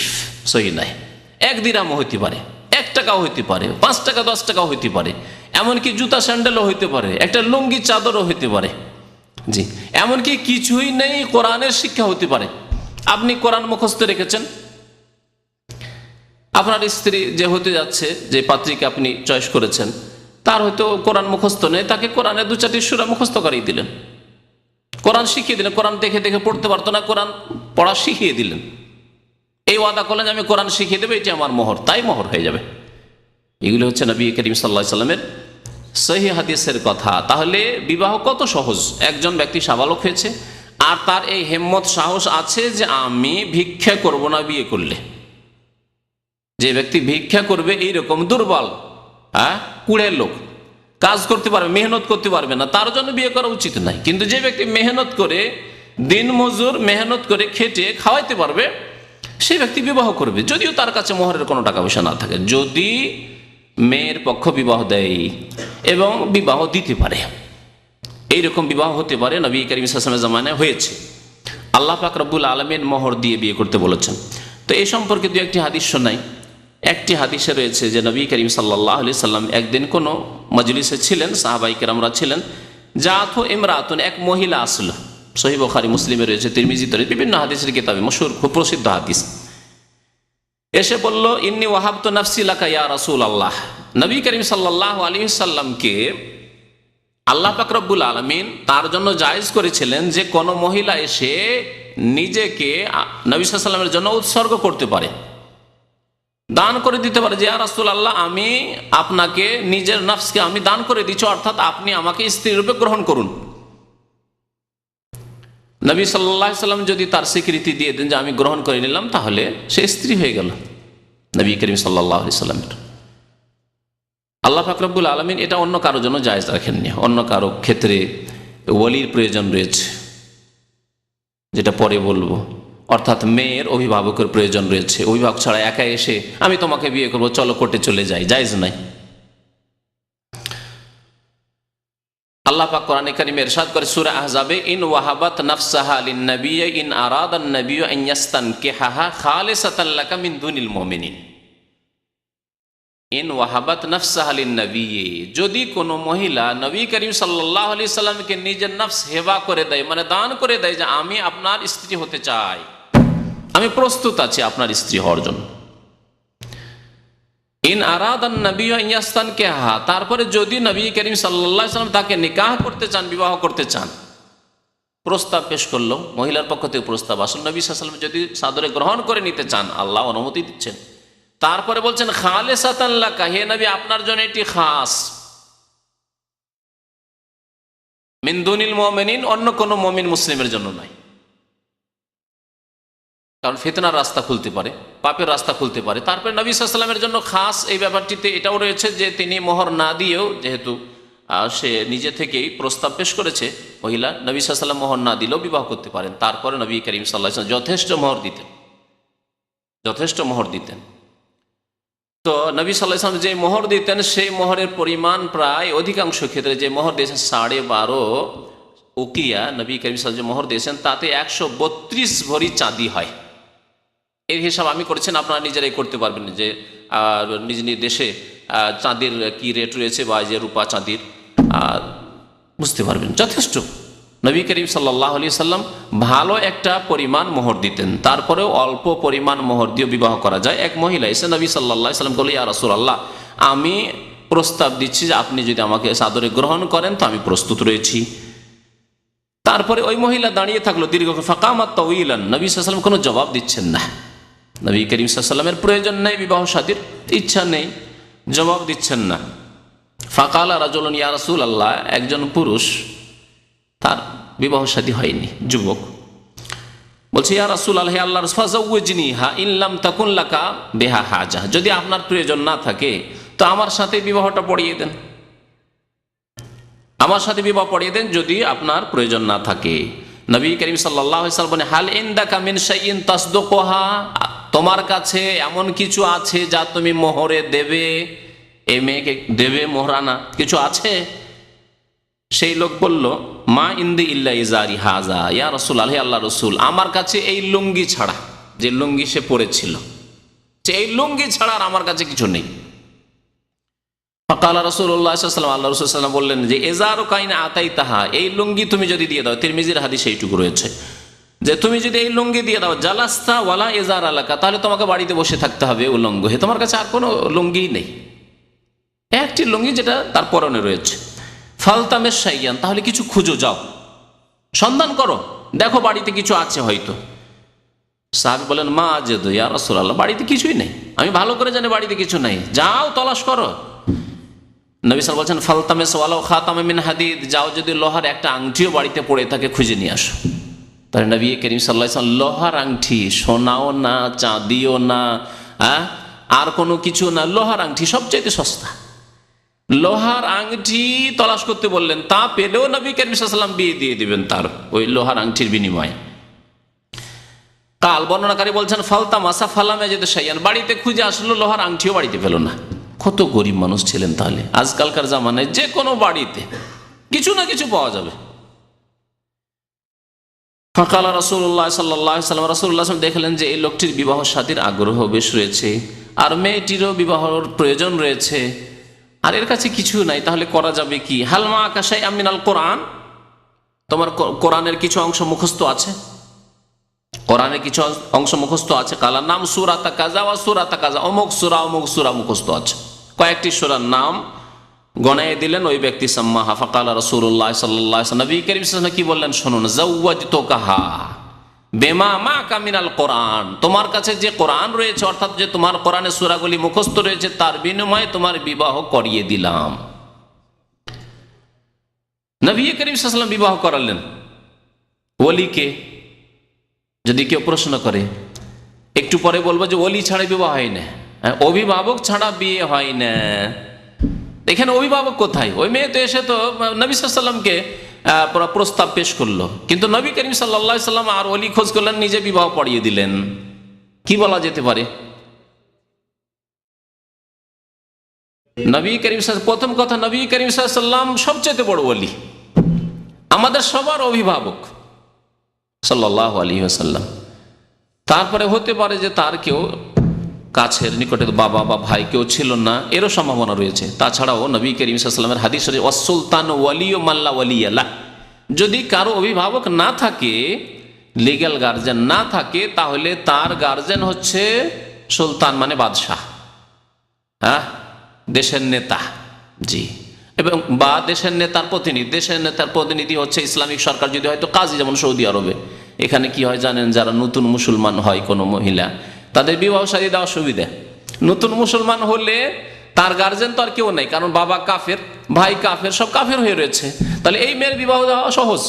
সহিহ নয়। 1 দিরহামও হইতে পারে, 1 টাকাও হইতে পারে, 5 টাকা 10 টাকাও হইতে পারে, এমনকি জুতা স্যান্ডেলও হইতে পারে, একটা লুঙ্গি চাদরও হইতে পারে। জি, এমনকি কিছুই নেই, কোরআনের শিক্ষা হতে পারে। আপনি কোরআন মুখস্থ রেখেছেন, আপনার স্ত্রী যে হতে যাচ্ছে, যে পাত্রীকে আপনি চয়েস করেছেন, তার হয়তো কোরআন মুখস্থ নেই, তাকে কোরআনের 2-4টি সূরা মুখস্থ করিয়ে দিলেন, কোরআন শিখিয়ে দিলেন। কোরআন দেখে দেখে পড়তে পারতো না, কোরআন পড়া শিখিয়ে দিলেন। এই ওয়াদা করলেন আমি কোরআন শিখিয়ে দেবো, এটি আমার মোহর, তাই মোহর হয়ে যাবে। এগুলো হচ্ছে নবী করিম সাল্লাল্লাহু আলাইহি সাল্লামের সহিহ হাদিসের কথা। তাহলে বিবাহ কত সহজ। একজন ব্যক্তি সাবালক হয়েছে আর তার এই হিম্মত সাহস আছে যে আমি ভিক্ষা করব না বিয়ে করলে। যে ব্যক্তি ভিক্ষা করবে এইরকম দুর্বল, কুড়ের লোক, কাজ করতে পারবে, মেহনত করতে পারবে না, তার জন্য বিয়ে করা উচিত নাই। কিন্তু যে ব্যক্তি মেহনত করে, দিন মজুর মেহনত করে খেটে খাওয়াইতে পারবে, সেই ব্যক্তি বিবাহ করবে, যদিও তার কাছে মোহরের কোনো টাকা পয়সা না থাকে। যদি মেয়ের পক্ষ বিবাহ দেয় এবং বিবাহ দিতে পারে, এইরকম বিবাহ হতে পারে। নবী করিম সাল্লাল্লাহু আলাইহি ওয়াসাল্লামের জামানায় হয়েছে। আল্লাহ পাক রব্বুল আলামিন মোহর দিয়ে বিয়ে করতে বলেছেন। তো এই সম্পর্কে দু একটি হাদিস শোনাই। একটি হাদিসে রয়েছে যে নবী করিম সাল্লাল্লাহু আলাইহি সাল্লাম একদিন কোনো মজলিসে ছিলেন, সাহাবায়ে কেরামরা ছিলেন, জাতু ইমরাতুন, এক মহিলা আসলো। সহিহ বুখারী মুসলিমে রয়েছে, তিরমিজিতে রয়েছে, বিভিন্ন হাদিসের কিতাবে মশহুর, খুব প্রসিদ্ধ হাদিস। এসে বলল, ইন্নী ওয়াহাবতু নাফসি লাকা ইয়া রাসূলুল্লাহ। নবী করিম সাল্লাল্লাহু আলাইহি সাল্লামকে আল্লাহ পাক রব্বুল আলামিন তার জন্য জায়েজ করেছিলেন যে কোনো মহিলা এসে নিজেকে নবী সাল্লাল্লাহু আলাইহি সাল্লামের জন্য উৎসর্গ করতে পারে, দান করে দিতে পারে, যে ইয়া রাসূলুল্লাহ আমি আপনাকে নিজের নফসকে আমি দান করে দিচ্ছি, অর্থাৎ আপনি আমাকে স্ত্রী রূপে গ্রহণ করুন। নবী সাল্লাল্লাহু আলাইহি সাল্লাম যদি তার স্বীকৃতি দিয়ে দেন যে আমি গ্রহণ করে নিলাম, তাহলে সে স্ত্রী হয়ে গেল নবী করিম সাল্লাল্লাহু আলাইহি সাল্লামের। আল্লাহ পাক রব্বুল আলামিন এটা অন্য কারোর জন্য জায়েজ রাখেননি। অন্য কারো ক্ষেত্রে ওলির প্রয়োজন রয়েছে, যেটা পরে বলবো, অর্থাৎ মেয়ের অভিভাবকের প্রয়োজন রয়েছে। অভিভাবক ছাড়া একা এসে আমি তোমাকে বিয়ে করবো, চলো কোর্টে চলে যাই, জায়েজ নাই। আল্লাহ পাক কোরআনে কারিমে ইরশাদ করে সূরা আহজাবে, ইন ওয়াহাবাত নাফসাহা লিন-নবী ইন আরাদান নবী আন ইয়াস্তানকিহাহা খালিসাতান লাকা মিন দুনিল মুমিনিন। ইন ওয়াহাবাত নাফসাহা লিন-নবী, যদি কোনো মহিলা নবী করিম সাল্লাল্লাহু আলাইহি সাল্লামকে নিজের নফস হেবা করে দেয়, মানে দান করে দেয়, যে আমি আপনার স্ত্রী হতে চাই, আমি প্রস্তুত আছি আপনার স্ত্রী হওয়ার জন্য। ইন আরাদান নবী আন ইয়াস্তানকিহাহা, তারপরে যদি নবী করিম সাল্লাল্লাহু আলাইহি সাল্লাম তাকে নিকাহ করতে চান, বিবাহ করতে চান, প্রস্তাব পেশ করলো, মহিলার পক্ষ থেকে প্রস্তাব আসল, নবী সাল্লাল্লাহু আলাইহি সাল্লাম যদি সাদরে গ্রহণ করে নিতে চান, আল্লাহ অনুমতি দিচ্ছেন। তারপরে বলছেন খালিসাতান লাকা, হে নবী আপনার জন্য এটি খাস, মিন দুনিল মুমিনিন, অন্য কোন মুমিন মুসলিমের জন্য নাই। কারণ ফিতনার রাস্তা খুলতে পারে, পাপের রাস্তা খুলতে পারে। তারপরে নবী সাল্লাল্লাহু আলাইহি ওয়াসাল্লামের জন্য খাস এই ব্যাপারটিতে এটাও রয়েছে যে তিনি মোহর না দিয়েও, যেহেতু সে নিজে থেকেই প্রস্তাব পেশ করেছে, মহিলা, নবী সাল্লাল্লাহু আলাইহি ওয়াসাল্লাম মোহর না দিলেও বিবাহ করতে পারেন। তারপরে নবী করিম সাল্লাল্লাহু আলাইহি ওয়াসাল্লাম যথেষ্ট মোহর দিতেন, যথেষ্ট মোহর দিতেন। তো নবী সাল্লাল্লাহু আলাইহি ওয়াসাল্লাম যে মোহর দিতেন, সেই মোহরের পরিমাণ প্রায় অধিকাংশ ক্ষেত্রে, যে মোহর দিয়েছেন 12.5 উকিয়া, নবী করিম সাল্লাল্লাহু আলাইহি ওয়াসাল্লাম যে মোহর দিয়েছেন তাতে 132 ভরি চাঁদি হয়। এর হিসাব আমি করেছেন, আপনারা নিজেরাই করতে পারবেন যে নিজ নিজ দেশে চাঁদির কি রেট রয়েছে, বা যে রূপা চাঁদির বুঝতে পারবেন। যথেষ্ট। নবী করিম সাল্লাল্লাহু আলাইহি সাল্লাম ভালো একটা পরিমাণ মোহর দিতেন। তারপরেও অল্প পরিমাণ মোহর দিয়ে বিবাহ করা যায়। এক মহিলা এসে নবী সাল্লাল্লাহু আলাইহি সাল্লাম বলল, ইয়া রাসূলুল্লাহ আমি প্রস্তাব দিচ্ছি যে আপনি যদি আমাকে সাদরে গ্রহণ করেন তো আমি প্রস্তুত রয়েছি। তারপরে ওই মহিলা দাঁড়িয়ে থাকলো দীর্ঘ, ফাকামাত তাওয়িলান, নবী সাল্লাল্লাহু আলাইহি সাল্লাম কোনো জবাব দিচ্ছেন না। নবী করিম সাল্লাল্লাহু আলাইহি সাল্লামের প্রয়োজন নেই, বিবাহ শাদীর ইচ্ছা নেই, জবাব দিচ্ছেন না। ফাকালা রাজুলুন ইয়া রাসূলুল্লাহ, একজন পুরুষ, তার বিবাহ শাদী হয়নি, যুবক, বলছে ইয়া রাসূলুল্লাহ, হে আল্লাহর রাসূল, ফাযাওwijনিহা ইন লাম তাকুন লাকা বিহা হাজা, যদি আপনার প্রয়োজন না থাকে তো আমার সাথে বিবাহটা পড়িয়ে দেন, আমার সাথে বিবাহ পড়িয়ে দেন যদি আপনার প্রয়োজন না থাকে। নবী করিম সাল্লাল্লাহু আলাইহি ওয়াসাল্লাম বলেন, হাল ইনদাকা মিন শাইইন তাসদুকুহা, তোমার কাছে এমন কিছু আছে যা তুমি মোহরে দেবে, এই মেয়েকে দেবে মোহরানা কিছু আছে? সেই লোক বলল, মা ইন্দি ইল্লা ইজারি হাজা ইয়া রাসূলুল্লাহ, হে আল্লাহর রাসূল আমার কাছে এই লুঙ্গি ছাড়া, যে লুঙ্গি সে পরেছিল, যে এই লুঙ্গি ছাড়া আর আমার কাছে কিছু নেই। ফাকালা রাসূলুল্লাহ সাল্লাল্লাহু আলাইহি ওয়াসাল্লাম, আল্লাহ রাসূল সাল্লাল্লাহু আলাইহি ওয়াসাল্লাম বললেন যে এজারু কাইনা আতাইতাহা, এই লুঙ্গি তুমি যদি দিয়ে দাও, তিরমিজির হাদিস এইটুকু রয়েছে যে তুমি যদি এই লুঙ্গি দিয়ে দাও, জালাস্তা ওয়ালা এজার আলাকা, তাহলে তোমাকে বাড়িতে বসে থাকতে হবে উলঙ্গ হয়ে, তোমার কাছে আর কোনো লুঙ্গি নেই, একটি লুঙ্গি যেটা তার পরনে রয়েছে। ফালতামেশ শাইয়ান, তাহলে কিছু খুঁজো, যাও সন্ধান করো, দেখো বাড়িতে কিছু আছে হয়তো। সাহাবী বলেন মা আজেদু ইয়া রাসূলুল্লাহ, বাড়িতে কিছুই নেই। আমি ভালো করে জানি বাড়িতে কিছু নেই, যাও তলাশ করো। নবী সাল্লাল্লাহু বলছেন ফালতামিস ওয়ালাউ খাতাম মিন হাদিদ, যাও যদি লোহার একটা আংটিও বাড়িতে পড়ে থাকে খুঁজে নিয়ে আসো। তাহলে নবী করিম সাল্লাল্লাহু আলাইহি ওয়াসাল্লাম লোহার আংটি, সোনাও না চাঁদিও না, আর কোনো কিছু না, লোহার আংটি সবচেয়ে সস্তা, লোহার আংটি তলাশ করতে বললেন। তা পেলেও নবী করিম সাল্লাল্লাহু আলাইহি ওয়াসাল্লাম বিয়ে দিয়ে দিবেন তার ওই লোহার আংটির বিনিময়ে। কাল বর্ণনাকারী বলছেন ফালতামাসা ফালাম ইয়াজিদ শাইআন, বাড়িতে খুঁজে আসলো লোহার আংটিও বাড়িতে পেল না। কত গরিব মানুষ ছিলেন তাহলে। আজকালকার জামানায় যে কোনো বাড়িতে কিছু না কিছু পাওয়া যাবে। ফাকালা রাসূলুল্লাহ সাল্লাল্লাহু আলাইহি ওয়াসাল্লাম, রাসূলুল্লাহ সাল্লাল্লাহু আলাইহি ওয়াসাল্লাম দেখলেন যে এই লোকটির বিবাহ শাদীর আগ্রহ বেশ রয়েছে, আর মেয়েটিরও বিবাহর প্রয়োজন রয়েছে, আর এর কাছে কিছু নাই, তাহলে করা যাবে কি? হাল মাআকা শাইআম মিনাল কোরআন, তোমার কোরআনের কিছু অংশ মুখস্থ আছে? কোরআনের কিছু অংশ মুখস্থ আছে? কালা নাম সূরাতা কাযা ওয়া সূরাতা কাযা, অমুক সূরা মুখস্থ আছে। কয়েকটি সূরার নাম গণায় দিলেন ওই ব্যক্তি। সাম্মাহা ফাকালা রাসূলুল্লাহ সাল্লাল্লাহু আলাইহি ওয়াসাল্লাম, নবী কারীম সাল্লাল্লাহু আলাইহি ওয়াসাল্লাম কি বললেন শুনুন, যাওয়াজতুকাহা বিমা মাকা মিনাল কোরআন, তোমার কাছে যে কোরআন রয়েছে, অর্থাৎ যে তোমার কোরআনের সূরাগুলি মুখস্থ রয়েছে, তার বিনিময়ে তোমার বিবাহ করিয়ে দিলাম। নবী কারীম সাল্লাল্লাহু আলাইহি ওয়াসাল্লাম বিবাহ করালেন। ওলিকে যদি কেউ প্রশ্ন করে, একটু পরে বলবো যে ওলি ছাড়া বিবাহ হয় না, অভিভাবক ছাড়া বিয়ে হয় না। এখানে অভিভাবক কোথায়? ওই মেয়ে তো এসে তো নবী সাল্লাল্লাহু আলাইহি ওয়াসাল্লামকে প্রস্তাব পেশ করলো, কিন্তু নবী করিম সাল্লাল্লাহু আলাইহি ওয়াসাল্লাম আর ওলি খোঁজ করলেন, নিজে বিবাহ পড়িয়ে দিলেন। কি বলা যেতে পারে? নবী করিম প্রথম কথা, নবী করিম সাল্লাল্লাহু আলাইহি ওয়াসাল্লাম সবচেয়ে বড় ওলি, আমাদের সবার অভিভাবক সাল্লাল্লাহু আলাইহি ওয়াসাল্লাম। তারপরে হতে পারে যে তার কেউ কাছের নিকটের বাবা বা ভাই কেউ ছিল না, এরও সম্ভাবনা রয়েছে। তাছাড়াও নবী করিম সাল্লাল্লাহু আলাইহি ওয়াসাল্লামের হাদিস শরীফ ওয়াসুলতান ওয়ালিয়্যু মাল্লা ওয়ালিয়্যা লাহ, যদি কারো অভিভাবক না থাকে, লিগ্যাল গার্জেন না থাকে, তাহলে তার গার্জেন হচ্ছে সুলতান, মানে বাদশাহ, দেশের নেতা, জি, এবং বা দেশের নেতার প্রতিনিধি। দেশের নেতার প্রতিনিধি হচ্ছে ইসলামিক সরকার, যদি হয়তো কাজী, যেমন সৌদি আরবে। এখানে কি হয় জানেন, যারা নতুন মুসলমান হয় কোনো মহিলা, তাদের বিবাহ শাদী দেওয়ার সুবিধা। নতুন মুসলমান হলে তার গার্জেন তো আর কেউ নেই, কারণ বাবা কাফের, ভাই কাফের, সব কাফের হয়ে রয়েছে, তাহলে এই মেয়ের বিবাহ দেওয়া সহজ।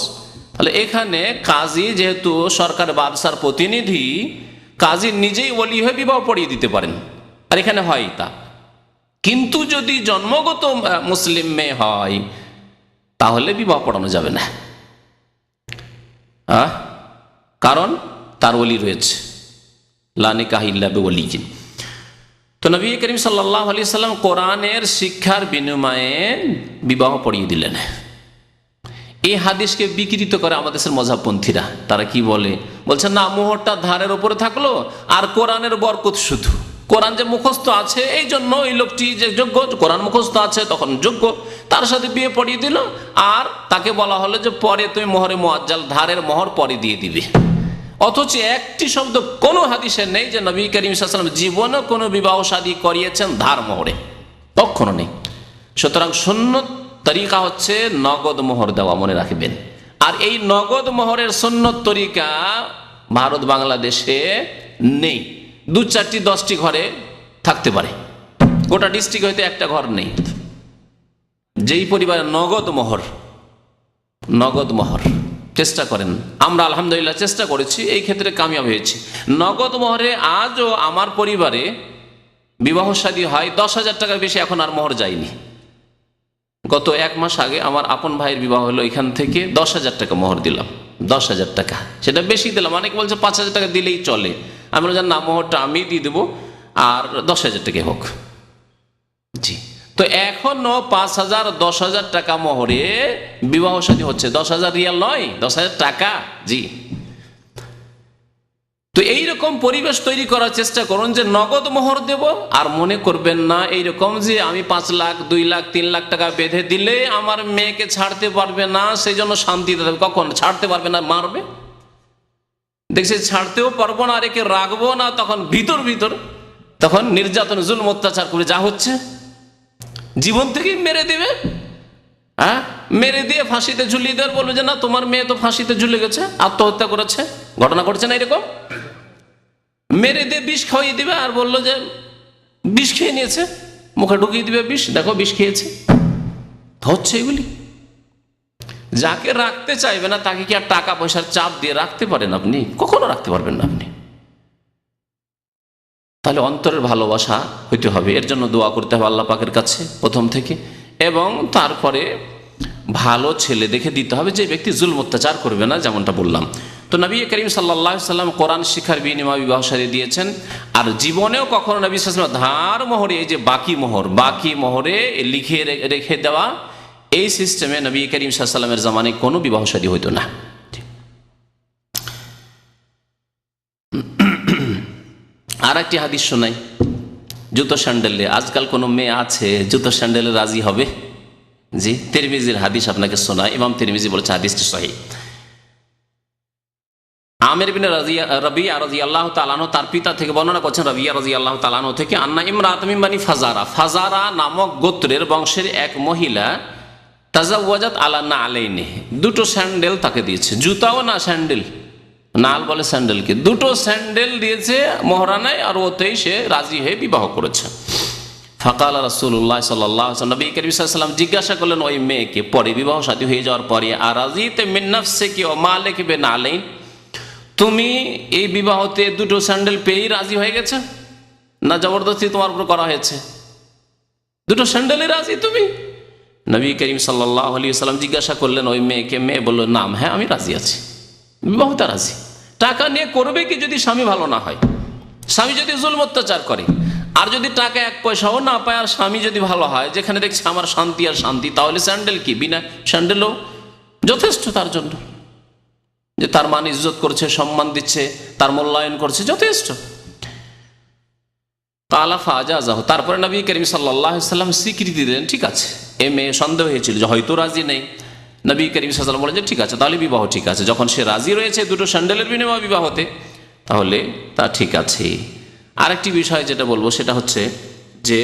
তাহলে এখানে কাজী যেহেতু সরকার বাদশার প্রতিনিধি, কাজী নিজেই ওলি হয়ে বিবাহ পড়িয়ে দিতে পারেন, আর এখানে হয় তা। কিন্তু যদি জন্মগত মুসলিম মেয়ে হয়, তাহলে বিবাহ পড়ানো যাবে না, কারণ তার ওলি রয়েছে, লা নিকাহ ইল্লা বিওয়ালিয়্যিন। তো নবী করিম সাল্লাল্লাহু আলাইহি ওয়াসাল্লাম কোরআনের শিক্ষার বিনিময়ে বিবাহ পড়িয়ে দিলেন। এই হাদিসকে বিকৃত করে আমাদের দেশের মযহাবপন্থীরা। তারা কি বলে? বলছেন না, মোহরটা ধারের উপরে থাকলো, আর কোরআনের বরকত শুধু, কোরআন যে মুখস্থ আছে এই জন্য এই লোকটি যে যোগ্য, কোরআন মুখস্থ আছে তখন যোগ্য, তার সাথে বিয়ে পড়িয়ে দিল। আর তাকে বলা হলো যে পরে তুমি মোহরে মুআজ্জাল, ধারের মোহর পরে দিয়ে দিবে। অথচ একটি শব্দ কোনো হাদিসে নেই যে নবী করিম সাল্লাল্লাহু আলাইহি ওয়াসাল্লাম জীবনে কোনো বিবাহ শাদী করিয়েছেন ধার মোহরে, কখনো নেই। সুতরাং সুন্নত তরিকা হচ্ছে নগদ মোহর দেওয়া, মনে রাখবেন। আর এই নগদ মোহরের সুন্নত তরিকা ভারত বাংলাদেশে নেই। 2-4টি 10টি ঘরে থাকতে পারে, গোটা ডিস্ট্রিক্ট হয়তো একটা ঘর নেই যেই পরিবারে নগদ মোহর। চেষ্টা করেন, আমরা আলহামদুলিল্লাহ চেষ্টা করেছি, এই ক্ষেত্রে কামিয়াব হয়েছি। নগদ মোহরে আজও আমার পরিবারে বিবাহ শাদী হয় 10,000 টাকার বেশি এখন আর মোহর যায়নি। গত 1 মাস আগে আমার আপন ভাইয়ের বিবাহ হলো, এখান থেকে 10,000 টাকা মোহর দিলাম। 10,000 টাকা, সেটা বেশি দিলাম। অনেকে বলছে 5,000 টাকা দিলেই চলে। আমি বললাম না, মোহরটা আমি দিয়ে দেবো, আর 10,000 টাকা হোক। জি, তো এখনো 5,000 10,000 টাকা মোহরে বিবাহ শাদী হচ্ছে। 10,000 রিয়াল নয়, 10,000 টাকা। জি, তো এইরকম পরিবেশ তৈরি করার চেষ্টা করুন যে নগদ মোহর দেব। আর মনে করবেন না এইরকম যে আমি 5 লাখ 2 লাখ 3 লাখ টাকা বেঁধে দিলে আমার মেয়েকে ছাড়তে পারবে না, সেই জন্য শান্তিতে দেবে। কখন ছাড়তে পারবে না? মারবে। দেখছি ছাড়তেও পারবো না, আর একে রাখবো না, তখন ভিতর তখন নির্যাতন, জুলম, অত্যাচার করে যা হচ্ছে, জীবন থেকেই মেরে দেবে। মেরে দিয়ে ফাঁসিতে ঝুলিয়ে দেওয়ার, বলবে যে না তোমার মেয়ে তো ফাঁসিতে ঝুলে গেছে, আত্মহত্যা করেছে, ঘটনা ঘটছে না এরকম? মেরে দিয়ে বিষ খাওয়িয়ে দিবে আর বললো যে বিষ খেয়ে নিয়েছে, মুখে ঢুকিয়ে দিবে বিষ, দেখো বিষ খেয়েছে। হচ্ছে এগুলি। যাকে রাখতে চাইবে না তাকে কি আর টাকা পয়সার চাপ দিয়ে রাখতে পারেন আপনি? কখনো রাখতে পারবেন না আপনি। তাহলে অন্তরের ভালোবাসা হইতে হবে, এর জন্য দোয়া করতে হবে আল্লাহ পাকের কাছে প্রথম থেকে, এবং তারপরে ভালো ছেলে দেখে দিতে হবে যে ব্যক্তি জুলম অত্যাচার করবে না, যেমনটা বললাম। তো নবী করিম সাল্লাল্লাহু আলাইহি সাল্লাম কোরআন শিক্ষার বিনিময়ে বিবাহ শাদী দিয়েছেন। আর জীবনেও কখনো নবী সাল্লাল্লাহু আলাইহি ওয়াসাল্লাম ধার মোহরে, এই যে বাকি মোহরে লিখে রেখে দেওয়া, এই সিস্টেমে নবী করিম সাল্লাল্লাহু আলাইহি ওয়াসাল্লামের জামানায় কোনো বিবাহ শাদী হইতো না। আর একটি হাদিস শোনাই, জুতো স্যান্ডেলে। আজকাল কোনো মেয়ে আছে জুতো স্যান্ডেলে রাজি হবে? জি, তিরমিজির হাদিস আপনাকে শোনায়। ইমাম তিরমিজি বলেছে হাদিসটি সহিহ। আমির বিন রাবিয়া রাদিয়াল্লাহু তাআলা আনহু তার পিতা থেকে বর্ণনা করছেন, রাবিয়া রাদিয়াল্লাহু তাআলা আনহু থেকে, আন্না ইমরাত মিন বানি ফাজারা নামক গোত্রের বংশের এক মহিলা তাজাওয়াজাত আলা নালাইনি, দুটো স্যান্ডেল তাকে দিয়েছে। জুতাও না, স্যান্ডেল, নাল বলে স্যান্ডেলকে, দুটো স্যান্ডেল দিয়েছে মহারানায়, আর ওতেই সে রাজি হয়ে বিবাহ করেছে। ফাকাল রাসূলুল্লাহ সাল্লাল্লাহু আলাইহি ওয়াসাল্লাম, নবী করিম সাল্লাল্লাহু আলাইহি ওয়াসাল্লাম জিজ্ঞাসা করলেন ওই মেয়েকে পরে বিবাহ শাদী হয়ে যাওয়ার পরে, আরাজিতে মিন নাফসিকি ওয়া মালিকি বিনালাইন, তুমি এই বিবাহতে দুটো স্যান্ডেল পেয়েই রাজি হয়ে গেছে, না জবরদস্তি তোমার উপর করা হয়েছে? দুটো স্যান্ডেলে রাজি তুমি? নবী করিম সাল্লাল্লাহু আলাইহি ওয়াসাল্লাম জিজ্ঞাসা করলেন ওই মেয়েকে, মেয়ে বলল নাম, হ্যাঁ আমি রাজি আছি, বিবাহটা রাজি। টাকা নিয়ে করবে কি যদি স্বামী ভালো না হয়, স্বামী যদি জুলম অত্যাচার করে, আর যদি টাকা এক পয়সাও না পায় আর স্বামী যদি ভালো হয়, যেখানে দেখছে আমার শান্তি আর শান্তি, তাহলে স্যান্ডেল কি, বিনা স্যান্ডেলও যথেষ্ট তার জন্য, যে তার মান ইজ্জত করছে, সম্মান দিচ্ছে, তার মূল্যায়ন করছে, যথেষ্ট। কালা ফাজাজাহু, তারপরে নবী করিম সাল্লাল্লাহু আলাইহি ওয়াসাল্লাম স্বীকৃতি দিলেন, ঠিক আছে। এ মেয়ে সন্দেহ হয়েছিল যে হয়তো রাজি নেই, নবী করিম সাল্লাল্লাহু আলাইহি ওয়াসাল্লাম বলেন যে ঠিক আছে, তাহলে বিবাহ ঠিক আছে। যখন সে রাজি রয়েছে দুটো স্যান্ডেলের বিনিময়ে বিবাহতে, তাহলে তা ঠিক আছে। আরেকটি বিষয় যেটা বলবো সেটা হচ্ছে যে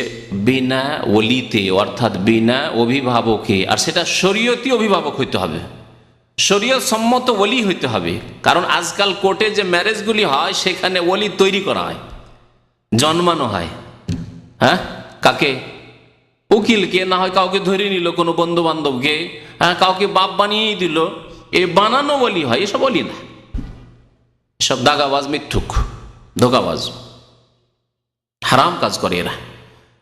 বিনা ওলিতে, অর্থাৎ বিনা অভিভাবকে, আর সেটা শরীয়তি অভিভাবক হইতে হবে, শরীয়ত সম্মত ওলি হইতে হবে। কারণ আজকাল কোর্টে যে ম্যারেজগুলি হয় সেখানে ওলি তৈরি করা হয়, জন্মানো হয়। হ্যাঁ, কাকে? উকিলকে, না হয় কাউকে ধরে নিল, কোনো বন্ধু বান্ধবকে, হ্যাঁ, কাউকে বাপ বানিয়েই দিল, এই বানানো ওলি হয়। এসব ওলি না, সব দাগাবাজ, মিথ্যুক, ধোকাবাজ, হারাম কাজ করে এরা।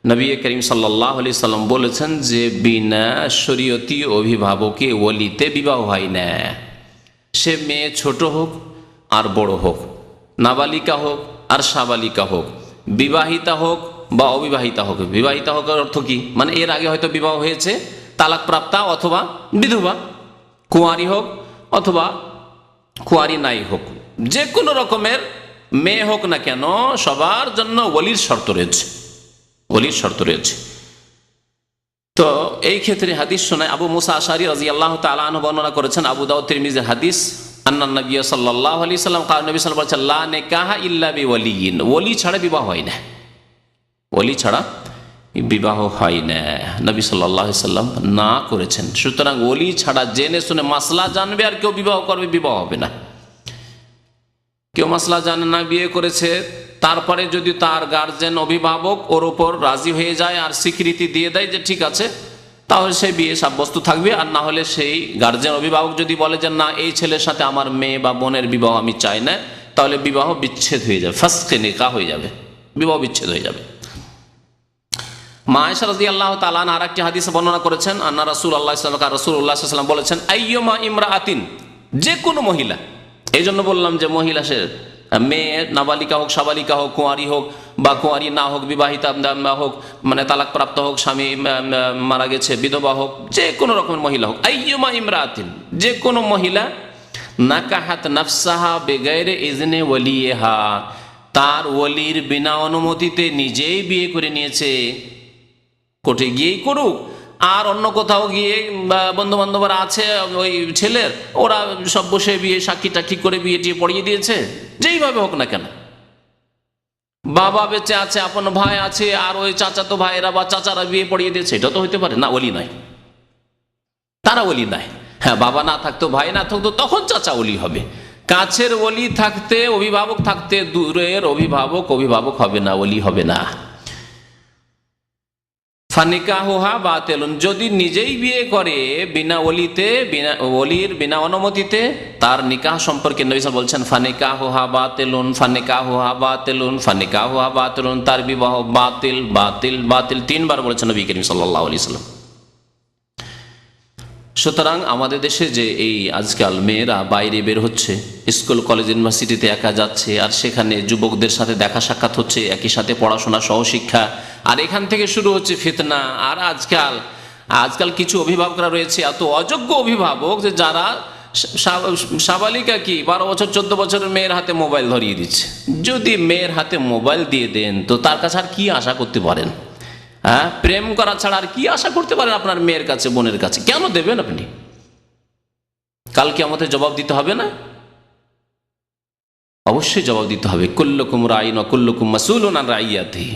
নবী করিম সাল্লাল্লাহু আলাইহি সাল্লাম বলেছেন যে বিনা শরীয়তি অভিভাবকে ওলিতে বিবাহ হয় না। সে মেয়ে ছোট হোক আর বড় হোক, নাবালিকা হোক আর সাবালিকা হোক, বিবাহিতা হোক বা অবিবাহিতা হোক। বিবাহিতা হোক অর্থ কি? মানে এর আগে হয়তো বিবাহ হয়েছে, তালাক প্রাপ্তা অথবা বিধবা, কুঁয়ারি হোক অথবা কুঁয়ারি নাই হোক, যে কোনো রকমের মেয়ে হোক না কেন, সবার জন্য ওলির শর্ত রয়েছে, ওলির শর্ত রয়েছে। তো এই ক্ষেত্রে হাদিস শোনায় আবু মুসা আশআরী রাদিয়াল্লাহু তাআলা আনহু বর্ণনা করেছেন, আবু দাউদ তিরমিজির হাদিস, আন্নান নবী সাল্লাল্লাহু আলাইহি সাল্লাম কাল, নবী সাল্লাল্লাহু আলাইহি ওয়াসাল্লাম বলেছেন, লা নিকাহা ইল্লা বিওয়ালিয়িন, ওলি ছাড়া বিবাহ হয় না, ওলি ছাড়া বিবাহ হয় না। নবী সাল্লাল্লাহু আলাইহি সাল্লাম না করেছেন। সুতরাং ওলি ছাড়া জেনে শুনে মাসলা জানবে আর কেউ বিবাহ করবে, বিবাহ হবে না। কেউ মাসলা জানে না, বিয়ে করেছে, তারপরে যদি তার গার্জেন অভিভাবক ওর উপর রাজি হয়ে যায় আর স্বীকৃতি দিয়ে দেয় যে ঠিক আছে, তাহলে সেই বিয়ে সাব্যস্ত থাকবে। আর না হলে সেই গার্জেন অভিভাবক যদি বলে যে না, এই ছেলের সাথে আমার মেয়ে বা বোনের বিবাহ আমি চাই না, তাহলে বিবাহ বিচ্ছেদ হয়ে যাবে, ফাসকে নিকাহ হয়ে যাবে, বিবাহ বিচ্ছেদ হয়ে যাবে। মা আয়েশা রাদিয়াল্লাহু তাআলা আনহা আরেকটি হাদিসে বর্ণনা করেছেন, আন্না রাসূলুল্লাহ সাল্লাল্লাহু আলাইহি ওয়াসাল্লাম বলেছেন, আইয়ুমা ইমরাআতিন, যে কোনো মহিলা, এই জন্য বললাম যে মহিলা, সে মেয়ে, নাবালিকা হোক, সাবালিকা হোক, কুঁয়ারি হোক বা কুঁয়ারি না হোক, বিবাহিতা হোক, মানে তালাক প্রাপ্ত হোক, স্বামী মারা গেছে, বিধবা হোক, যে কোনো রকমের মহিলা হোক, আইয়ুমা ইমরাআতিন, যে কোনো মহিলা, নাকাহাত নাফসাহা বিগাইরে ইজনে ওয়ালিহা, তার ওলির বিনা অনুমতিতে নিজেই বিয়ে করে নিয়েছে, কোর্টে গিয়েই করুক আর অন্য কোথাও গিয়ে বন্ধু বান্ধবরা আছে ওই ছেলের, ওরা সব বসে বিয়ে সাক্ষী টাক্ষী করে বিয়ে টিয়ে পড়িয়ে দিয়েছে, যেইভাবে হোক না কেন, বাবা বেঁচে আছে, আপন ভাই আছে, আর ওই চাচাতো ভাইয়েরা বা চাচারা বিয়ে পড়িয়ে দিয়েছে, এটা তো হইতে পারে না, ওলি নয়, তারা ওলি নয়। হ্যাঁ, বাবা না থাকতো, ভাই না থাকতো, তখন চাচা ওলি হবে। কাছের ওলি থাকতে, অভিভাবক থাকতে দূরের অভিভাবক হবে না, ওলি হবে না। ফানিকাহুহা বাতিলুন, যদি নিজেই বিয়ে করে বিনা ওলিতে, ওলির বিনা অনুমতিতে, তার নিকাহ সম্পর্কে নবী সাল্লাল্লাহু আলাইহি ওয়াসাল্লাম বলছেন ফানিকাহুহা বাতিলুন, ফানিকাহুহা বাতিলুন, ফানিকাহুহা বাতিলুন, তার বিবাহ বাতিল বাতিল বাতিল, 3 বার বলেছেন নবী করিম সাল্লাল্লাহু আলাইহি ওয়াসাল্লাম। সুতরাং আমাদের দেশে যে এই আজকাল মেয়েরা বাইরে বের হচ্ছে, স্কুল কলেজ ইউনিভার্সিটিতে একা যাচ্ছে, আর সেখানে যুবকদের সাথে দেখা সাক্ষাৎ হচ্ছে, একই সাথে পড়াশোনা সহশিক্ষা, আর এখান থেকে শুরু হচ্ছে ফিতনা। আর আজকাল কিছু অভিভাবকরা রয়েছে এত অযোগ্য অভিভাবক যে যারা সাবালিকা কি 12 বছর 14 বছরের মেয়ের হাতে মোবাইল ধরিয়ে দিচ্ছে। যদি মেয়ের হাতে মোবাইল দিয়ে দেন তো তার কাছে আর কি আশা করতে পারেন? হ্যাঁ, প্রেম করা ছাড়া আর কি আশা করতে পারেন আপনার মেয়ের কাছে, বোনের কাছে? কেন দেবেন আপনি? কাল কিয়ামতে জবাব দিতে হবে না? অবশ্যই জবাব দিতে হবে। কুল্লুকুম রাইন ওয়া কুল্লুকুম মাসউলুন আন রাইয়াতিহি,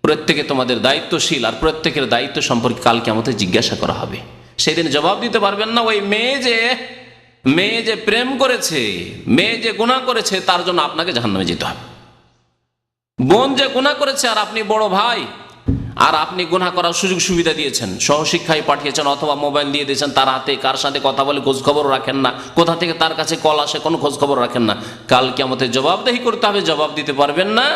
প্রত্যেকে তোমাদের দায়িত্বশীল, আর প্রত্যেকের দায়িত্ব সম্পর্কে কাল কিয়ামতে জিজ্ঞাসা করা হবে। সেদিন জবাব দিতে পারবেন না। ওই মেয়ে যে প্রেম করেছে, মেয়ে যে গুনাহ করেছে, তার জন্য আপনাকে জাহান্নামে যেতে হবে। বোন যে গুনাহ করেছে আর আপনি বড় ভাই, আর আপনি গুনাহ করার সুযোগ সুবিধা দিয়েছেন, সহশিক্ষায় পাঠিয়েছেন অথবা মোবাইল দিয়ে দিয়েছেন তার হাতে, কার সাথে কথা বলে খোঁজ খবর রাখেন না, কোথা থেকে তার কাছে কল আসে কোনো খোঁজ খবর রাখেন না, কাল কিয়ামতে জবাবদেহি করতে হবে। জবাব দিতে পারবেন না,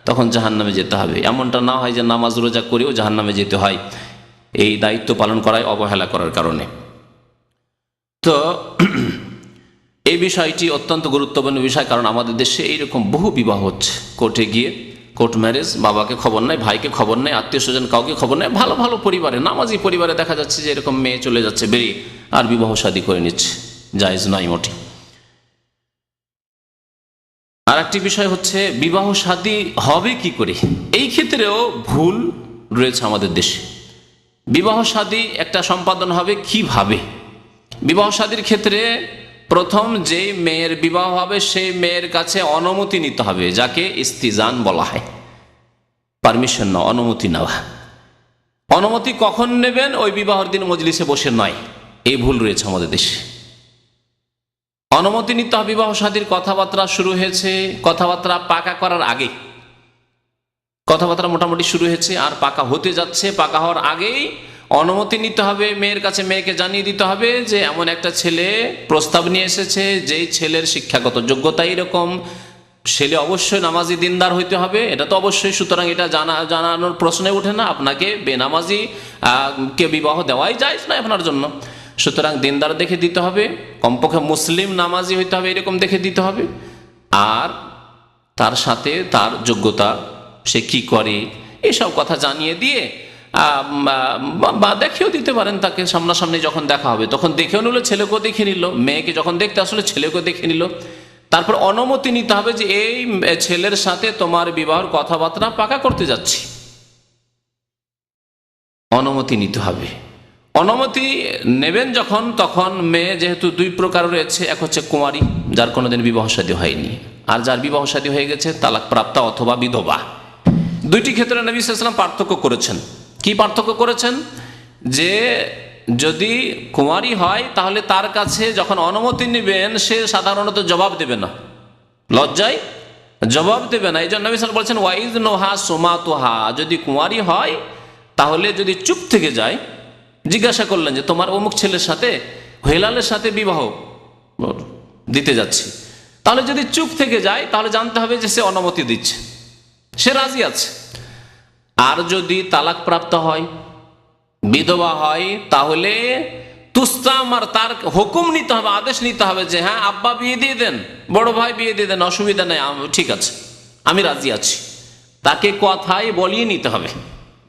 তখন জাহান্নামে যেতে হবে। এমনটা না হয় যে নামাজ রোজা করেও জাহান্নামে যেতে হয় এই দায়িত্ব পালন করায় অবহেলা করার কারণে। তো এই বিষয়টি অত্যন্ত গুরুত্বপূর্ণ বিষয়, কারণ আমাদের দেশে এইরকম বহু বিবাহ হচ্ছে, কোর্টে গিয়ে কোর্ট ম্যারেজ, বাবাকে খবর নাই, ভাইকে খবর নাই, আত্মীয় স্বজন কাউকে খবর নাই, ভালো ভালো পরিবারে, নামাজি পরিবারে দেখা যাচ্ছে যে এরকম মেয়ে চলে যাচ্ছে বেরিয়ে আর বিবাহ শাদী করে নিচ্ছে। জায়েজ নাই মোটে। আর একটি বিষয় হচ্ছে বিবাহ শাদী হবে কি করে, এই ক্ষেত্রেও ভুল রয়েছে আমাদের দেশে। বিবাহ শাদী একটা সম্পাদন হবে কিভাবে? বিবাহ শাদীর ক্ষেত্রে প্রথম যেই মেয়ের বিবাহ হবে সেই মেয়ের কাছে অনুমতি নিতে হবে, যাকে ইস্তিজান বলা হয়। পারমিশন না, অনুমতি নেওয়া। অনুমতি কখন নেবেন? ওই বিবাহের দিন মজলিসে বসে নয়। এই ভুল রয়েছে আমাদের দেশে। অনুমতি নিতে হবে বিবাহ শাদীর। কথাবার্তা শুরু হয়েছে, কথাবার্তা পাকা করার আগে, কথাবার্তা মোটামুটি শুরু হয়েছে আর পাকা হতে যাচ্ছে, পাকা হওয়ার আগেই অনুমতি নিতে হবে মেয়ের কাছে। মেয়েকে জানিয়ে দিতে হবে যে এমন একটা ছেলে প্রস্তাব নিয়ে এসেছে, যেই ছেলের শিক্ষাগত যোগ্যতা এরকম, ছেলে অবশ্যই নামাজি দিনদার হইতে হবে, এটা তো অবশ্যই। সুতরাং এটা জানানোর প্রশ্নে ওঠে না, আপনাকে বেনামাজি কে বিবাহ দেওয়াই যায় না আপনার জন্য। সুতরাং দিনদার দেখে দিতে হবে, কমপক্ষে মুসলিম নামাজি হইতে হবে এরকম দেখে দিতে হবে। আর তার সাথে তার যোগ্যতা, সে কি করে, এসব কথা জানিয়ে দিয়ে বা দেখেও দিতে পারেন তাকে। সামনাসামনি যখন দেখা হবে তখন দেখেও নিল, ছেলেকেও দেখে নিল, মেয়েকে যখন দেখতে আসলে ছেলেকেও দেখে নিল। তারপর অনুমতি নিতে হবে যে এই ছেলের সাথে তোমার বিবাহের কথাবার্তা পাকা করতে যাচ্ছি, অনুমতি নিতে হবে। অনুমতি নেবেন যখন, তখন মেয়ে যেহেতু 2 প্রকার রয়েছে, এক হচ্ছে কুমারী, যার কোনোদিন বিবাহ শাদী হয়নি, আর যার বিবাহ শাদী হয়ে গেছে তালাক প্রাপ্তা অথবা বিধবা। 2টি ক্ষেত্রে নবী সাল্লাল্লাহু আলাইহি ওয়াসাল্লাম পার্থক্য করেছেন। কি পার্থক্য করেছেন? যে যদি কুমারী হয় তাহলে তার কাছে যখন অনুমতি নেবেন সে সাধারণত জবাব দেবে না, লজ্জায় জবাব দেবে না। এই জন্য নবী সাল্লাল্লাহু আলাইহি ওয়াসাল্লাম বলছেন ওয়াইযনুহা সুমাতুহা, যদি কুমারী হয় তাহলে যদি চুপ থেকে যায়, জিজ্ঞাসা করলেন যে তোমার অমুক ছেলের সাথে, হেলালের সাথে বিবাহ দিতে যাচ্ছি, তাহলে যদি চুপ থেকে যায় তাহলে জানতে হবে যে সে অনুমতি দিচ্ছে, সে রাজি আছে। আর যদি তালাক প্রাপ্ত হয়, বিধবা হয়, তাহলে তুস্তাম, আর তার হুকুম নিতে হবে, আদেশ নিতে হবে যে হ্যাঁ আব্বা বিয়ে দিয়ে দেন, বড় ভাই বিয়ে দিয়ে দেন, অসুবিধা নেই, ঠিক আছে, আমি রাজি আছি। তাকে কথাই বলিয়ে নিতে হবে।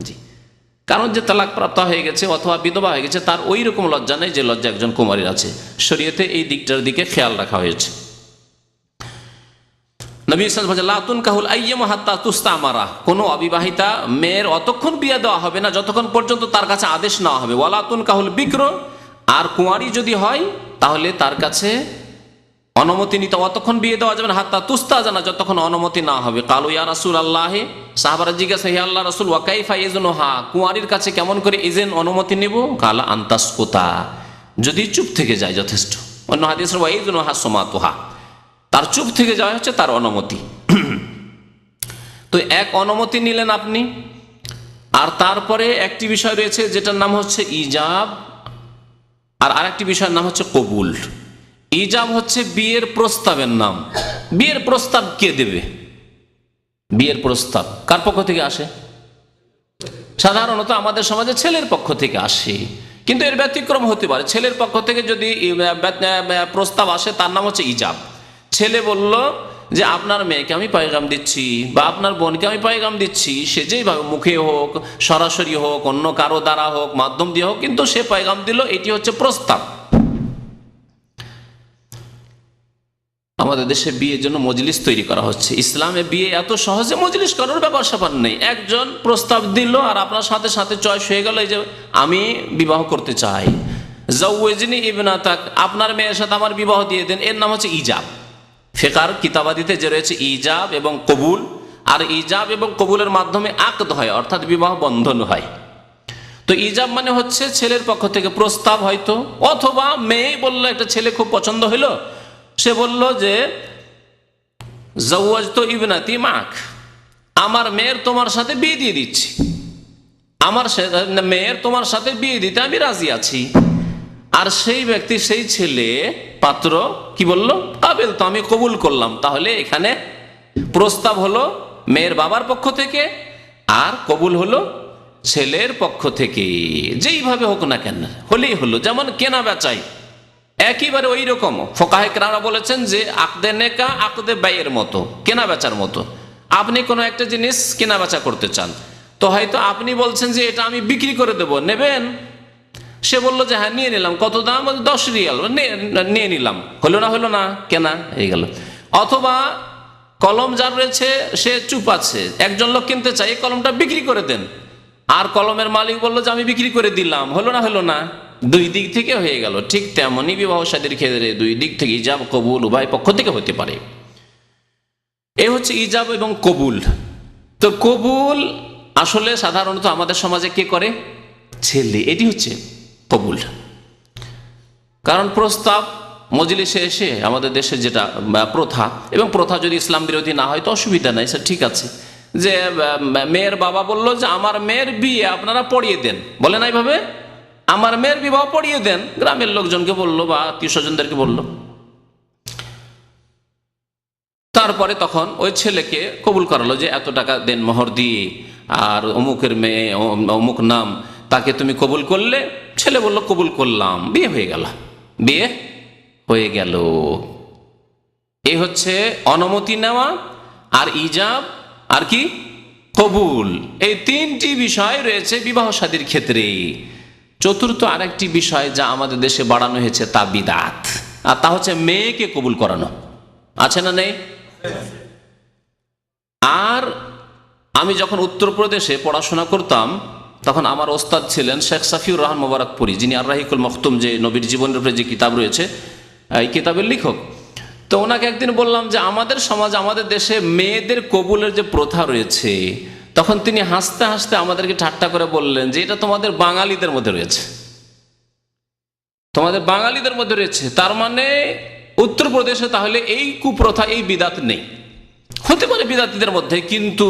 জি, কারণ যে তালাক প্রাপ্ত হয়ে গেছে অথবা বিধবা হয়ে গেছে তার ওই রকম লজ্জা নেই যে লজ্জা একজন কুমারীর আছে। শরীয়তে এই দিকটার দিকে খেয়াল রাখা হয়েছে। নবী সাল্লাল্লাহু আলাইহি ওয়াসাল্লাম লাতুন কাহুল আইয়ামু হাত্তা তুস্তামারা, কোনো অবিবাহিতা মেয়ের অতক্ষণ বিয়ে দেওয়া হবে না যতক্ষণ পর্যন্ত তার কাছে আদেশ নেওয়া হবে। ওয়ালাতুন কাহুল বিক্র, আর কুঁয়ারি যদি হয় তাহলে তার কাছে অনুমতি নিতে অতক্ষণ বিয়ে দেওয়া যাবে না, হাত্তা তুস্তাজানা, যতক্ষণ অনুমতি না হবে। কালু ইয়া রাসূলুল্লাহ, সাহাবারা জিজ্ঞাসা হে আল্লাহ রাসূল, ওয়া কাইফা ইযনুহা, কুঁয়ারির কাছে কেমন করে ইজেন অনুমতি নেব? কালা আনতাসকুতা, যদি চুপ থেকে যায় যথেষ্ট। অন্য হাদিসে ওয়া ইযনুহা সুমাতুহা, তার চুপ থেকে যাওয়া হচ্ছে তার অনুমতি। তো এক অনুমতি নিলেন আপনি, আর তারপরে একটি বিষয় রয়েছে যেটার নাম হচ্ছে ইজাব, আর আরেকটি বিষয়ের নাম হচ্ছে কবুল। ইজাব হচ্ছে বিয়ের প্রস্তাবের নাম। বিয়ের প্রস্তাব কে দেবে? বিয়ের প্রস্তাব কার পক্ষ থেকে আসে? সাধারণত আমাদের সমাজে ছেলের পক্ষ থেকে আসে, কিন্তু এর ব্যতিক্রম হতে পারে। ছেলের পক্ষ থেকে যদি প্রস্তাব আসে তার নাম হচ্ছে ইজাব। ছেলে বলল যে আপনার মেয়েকে আমি পয়গাম দিচ্ছি বা আপনার বোনকে আমি পয়গাম দিচ্ছি, সে যেইভাবে মুখে হোক, সরাসরি হোক, অন্য কারো দ্বারা হোক, মাধ্যম দিয়ে হোক, কিন্তু সে পয়গাম দিল, এটি হচ্ছে প্রস্তাব। আমাদের দেশে বিয়ের জন্য মজলিস তৈরি করা হচ্ছে। ইসলামে বিয়ে এত সহজে মজলিস করার ব্যাপার স্যাপার নেই। একজন প্রস্তাব দিল আর আপনার সাথে সাথে চয়েস হয়ে গেল, এই যে আমি বিবাহ করতে চাই, জাওয়াজনি ইবনাতাক, আপনার মেয়ের সাথে আমার বিবাহ দিয়ে দেন, এর নাম হচ্ছে ইজাব। ফিকহের কিতাবাদিতে যে রয়েছে ইজাব এবং কবুল, আর ইজাব এবং কবুলের মাধ্যমে আকদ হয়, অর্থাৎ বিবাহ বন্ধন হয়। তো ইজাব মানে হচ্ছে ছেলের পক্ষ থেকে প্রস্তাব হয়তো, অথবা মেয়ে বললো, একটা ছেলে খুব পছন্দ হইলো, সে বলল যে জাওয়াজতু ইবনাতি মাক, আমার মেয়ের তোমার সাথে বিয়ে দিয়ে দিচ্ছি, আমার মেয়ের তোমার সাথে বিয়ে দিতে আমি রাজি আছি। আর সেই ব্যক্তি, সেই ছেলে পাত্র কি বলল? কাবিল, তো আমি কবুল করলাম। তাহলে এখানে প্রস্তাব হলো মেয়ের বাবার পক্ষ থেকে, আর কবুল হলো ছেলের পক্ষ থেকে। যেইভাবে হোক না কেন হলেই হলো। যেমন কেনা বেচাই একেবারে ওই রকম। ফোকাহে কেরামরা বলেছেন যে আকদে নেকা আকদে বাইয়ের মতো, কেনা বেচার মতো। আপনি কোনো একটা জিনিস কেনা বেচা করতে চান, তো হয়তো আপনি বলছেন যে এটা আমি বিক্রি করে দেবো, নেবেন? সে বললো যে হ্যাঁ নিয়ে নিলাম। কত দাম? 10 রিয়াল। নিয়ে নিলাম। হলো না? হলো না, কেনা হয়ে গেল। অথবা কলম যার রয়েছে সে চুপ আছে, একজন লোক কিনতে চাই, এই কলমটা বিক্রি করে দেন, আর কলমের মালিক বললো যে আমি বিক্রি করে দিলাম। হলো না? হলো না, দুই দিক থেকে হয়ে গেল। ঠিক তেমনই বিবাহ শাদীর ক্ষেত্রে দুই দিক থেকে ইজাব কবুল উভয় পক্ষ থেকে হতে পারে। এ হচ্ছে ইজাব এবং কবুল। তো কবুল আসলে সাধারণত আমাদের সমাজে কে করে? ছেলে। এটি হচ্ছে কবুল। কারণ প্রস্তাব মজলিসে এসে আমাদের দেশে যেটা প্রথা, এবং প্রথা যদি ইসলাম বিরোধী না হয় তো অসুবিধা নাই, স্যার ঠিক আছে, যে মেয়ের বাবা বলল যে আমার মেয়ের বিয়ে আপনারা পড়িয়ে দেন, বলে না এইভাবে, আমার মেয়ের বিবাহ পড়িয়ে দেন, গ্রামের লোকজনকে বললো বা আত্মীয় স্বজনদেরকে বললো। তারপরে তখন ওই ছেলেকে কবুল করালো যে এত টাকা দেন মোহর দিয়ে, আর অমুকের মেয়ে অমুক নাম, তাকে তুমি কবুল করলে। ছেলে বলল কবুল করলাম, বিয়ে হয়ে গেল। বিয়ে হয়ে গেল। এ হচ্ছে অনুমতি নেওয়া, আর ইজাব, আর কি কবুল। এই তিনটি বিষয় রয়েছে বিবাহ শাদীর ক্ষেত্রে। চতুর্থ আরেকটি বিষয় যা আমাদের দেশে বাড়ানো হয়েছে তা বিদাত, আর তা হচ্ছে মেয়েকে কবুল করানো। আছে না নেই? আর আমি যখন উত্তরপ্রদেশে পড়াশোনা করতাম তখন আমার ওস্তাদ ছিলেন শেখ সাফিউর রহমান মোবারকপুরি, যিনি আর রাহিকুল মখতুম, যে নবীর জীবনের উপরে যে কিতাব রয়েছে, এই কিতাবের লেখক। তো ওনাকে একদিন বললাম যে আমাদের সমাজ, আমাদের দেশে মেয়েদের কবুলের যে প্রথা রয়েছে, তখন তিনি হাসতে হাসতে আমাদেরকে ঠাট্টা করে বললেন যে এটা তোমাদের বাঙালিদের মধ্যে রয়েছে, তোমাদের বাঙালিদের মধ্যে রয়েছে। তার মানে উত্তরপ্রদেশে তাহলে এই কুপ্রথা, এই বিদাত নেই। হতে পারে বিদাতিদের মধ্যে, কিন্তু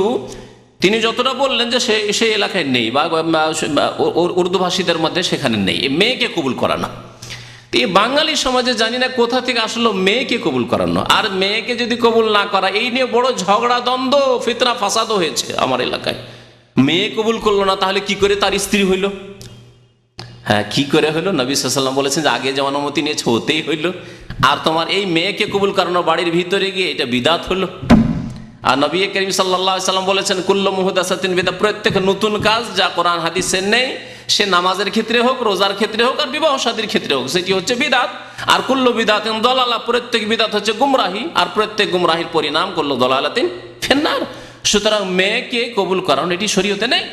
তিনি যতটা বললেন যে সেই এলাকায় নেই, বা উর্দু ভাষীদের মধ্যে সেখানে নেই মেয়েকে কবুল করানো। এই বাঙালি সমাজে জানি না কোথা থেকে আসলো মেয়েকে কবুল করানো। আর মেয়েকে যদি কবুল না করা, এই নিয়ে বড় ঝগড়া, দ্বন্দ্ব, ফিতনা ফাসাদও হয়েছে আমার এলাকায়। মেয়ে কবুল করলো না, তাহলে কি করে তার স্ত্রী হইল? হ্যাঁ, কি করে হইলো? নবী সাল্লাল্লাহু আলাইহি ওয়াসাল্লাম বলেছেন যে আগে যে অনুমতি নিয়েছে ওতেই হইল, আর তোমার এই মেয়েকে কবুল করানো বাড়ির ভিতরে গিয়ে এটা বিদাত হলো। আর নবী করিম সাল্লাল্লাহু আলাইহি ওয়াসাল্লাম বলেছেন কুল্লু মুহদাসাতিন বিদআত, প্রত্যেক নতুন কাজ যা কোরআন হাদিসে নেই, সে নামাজের ক্ষেত্রে হোক, রোজার ক্ষেত্রে হোক, আর বিবাহ শাদীর ক্ষেত্রে হোক, সেটি হচ্ছে বিদাত। আর কুল্লু বিদাতিন দালালা, প্রত্যেক বিদাত হচ্ছে গুমরাহি, আর প্রত্যেক গুমরাহির পরিণাম কুল্লু দালালাতিন ফিন্নার। সুতরাং মেয়েকে কবুল করানো এটি শরীয়তে নেই।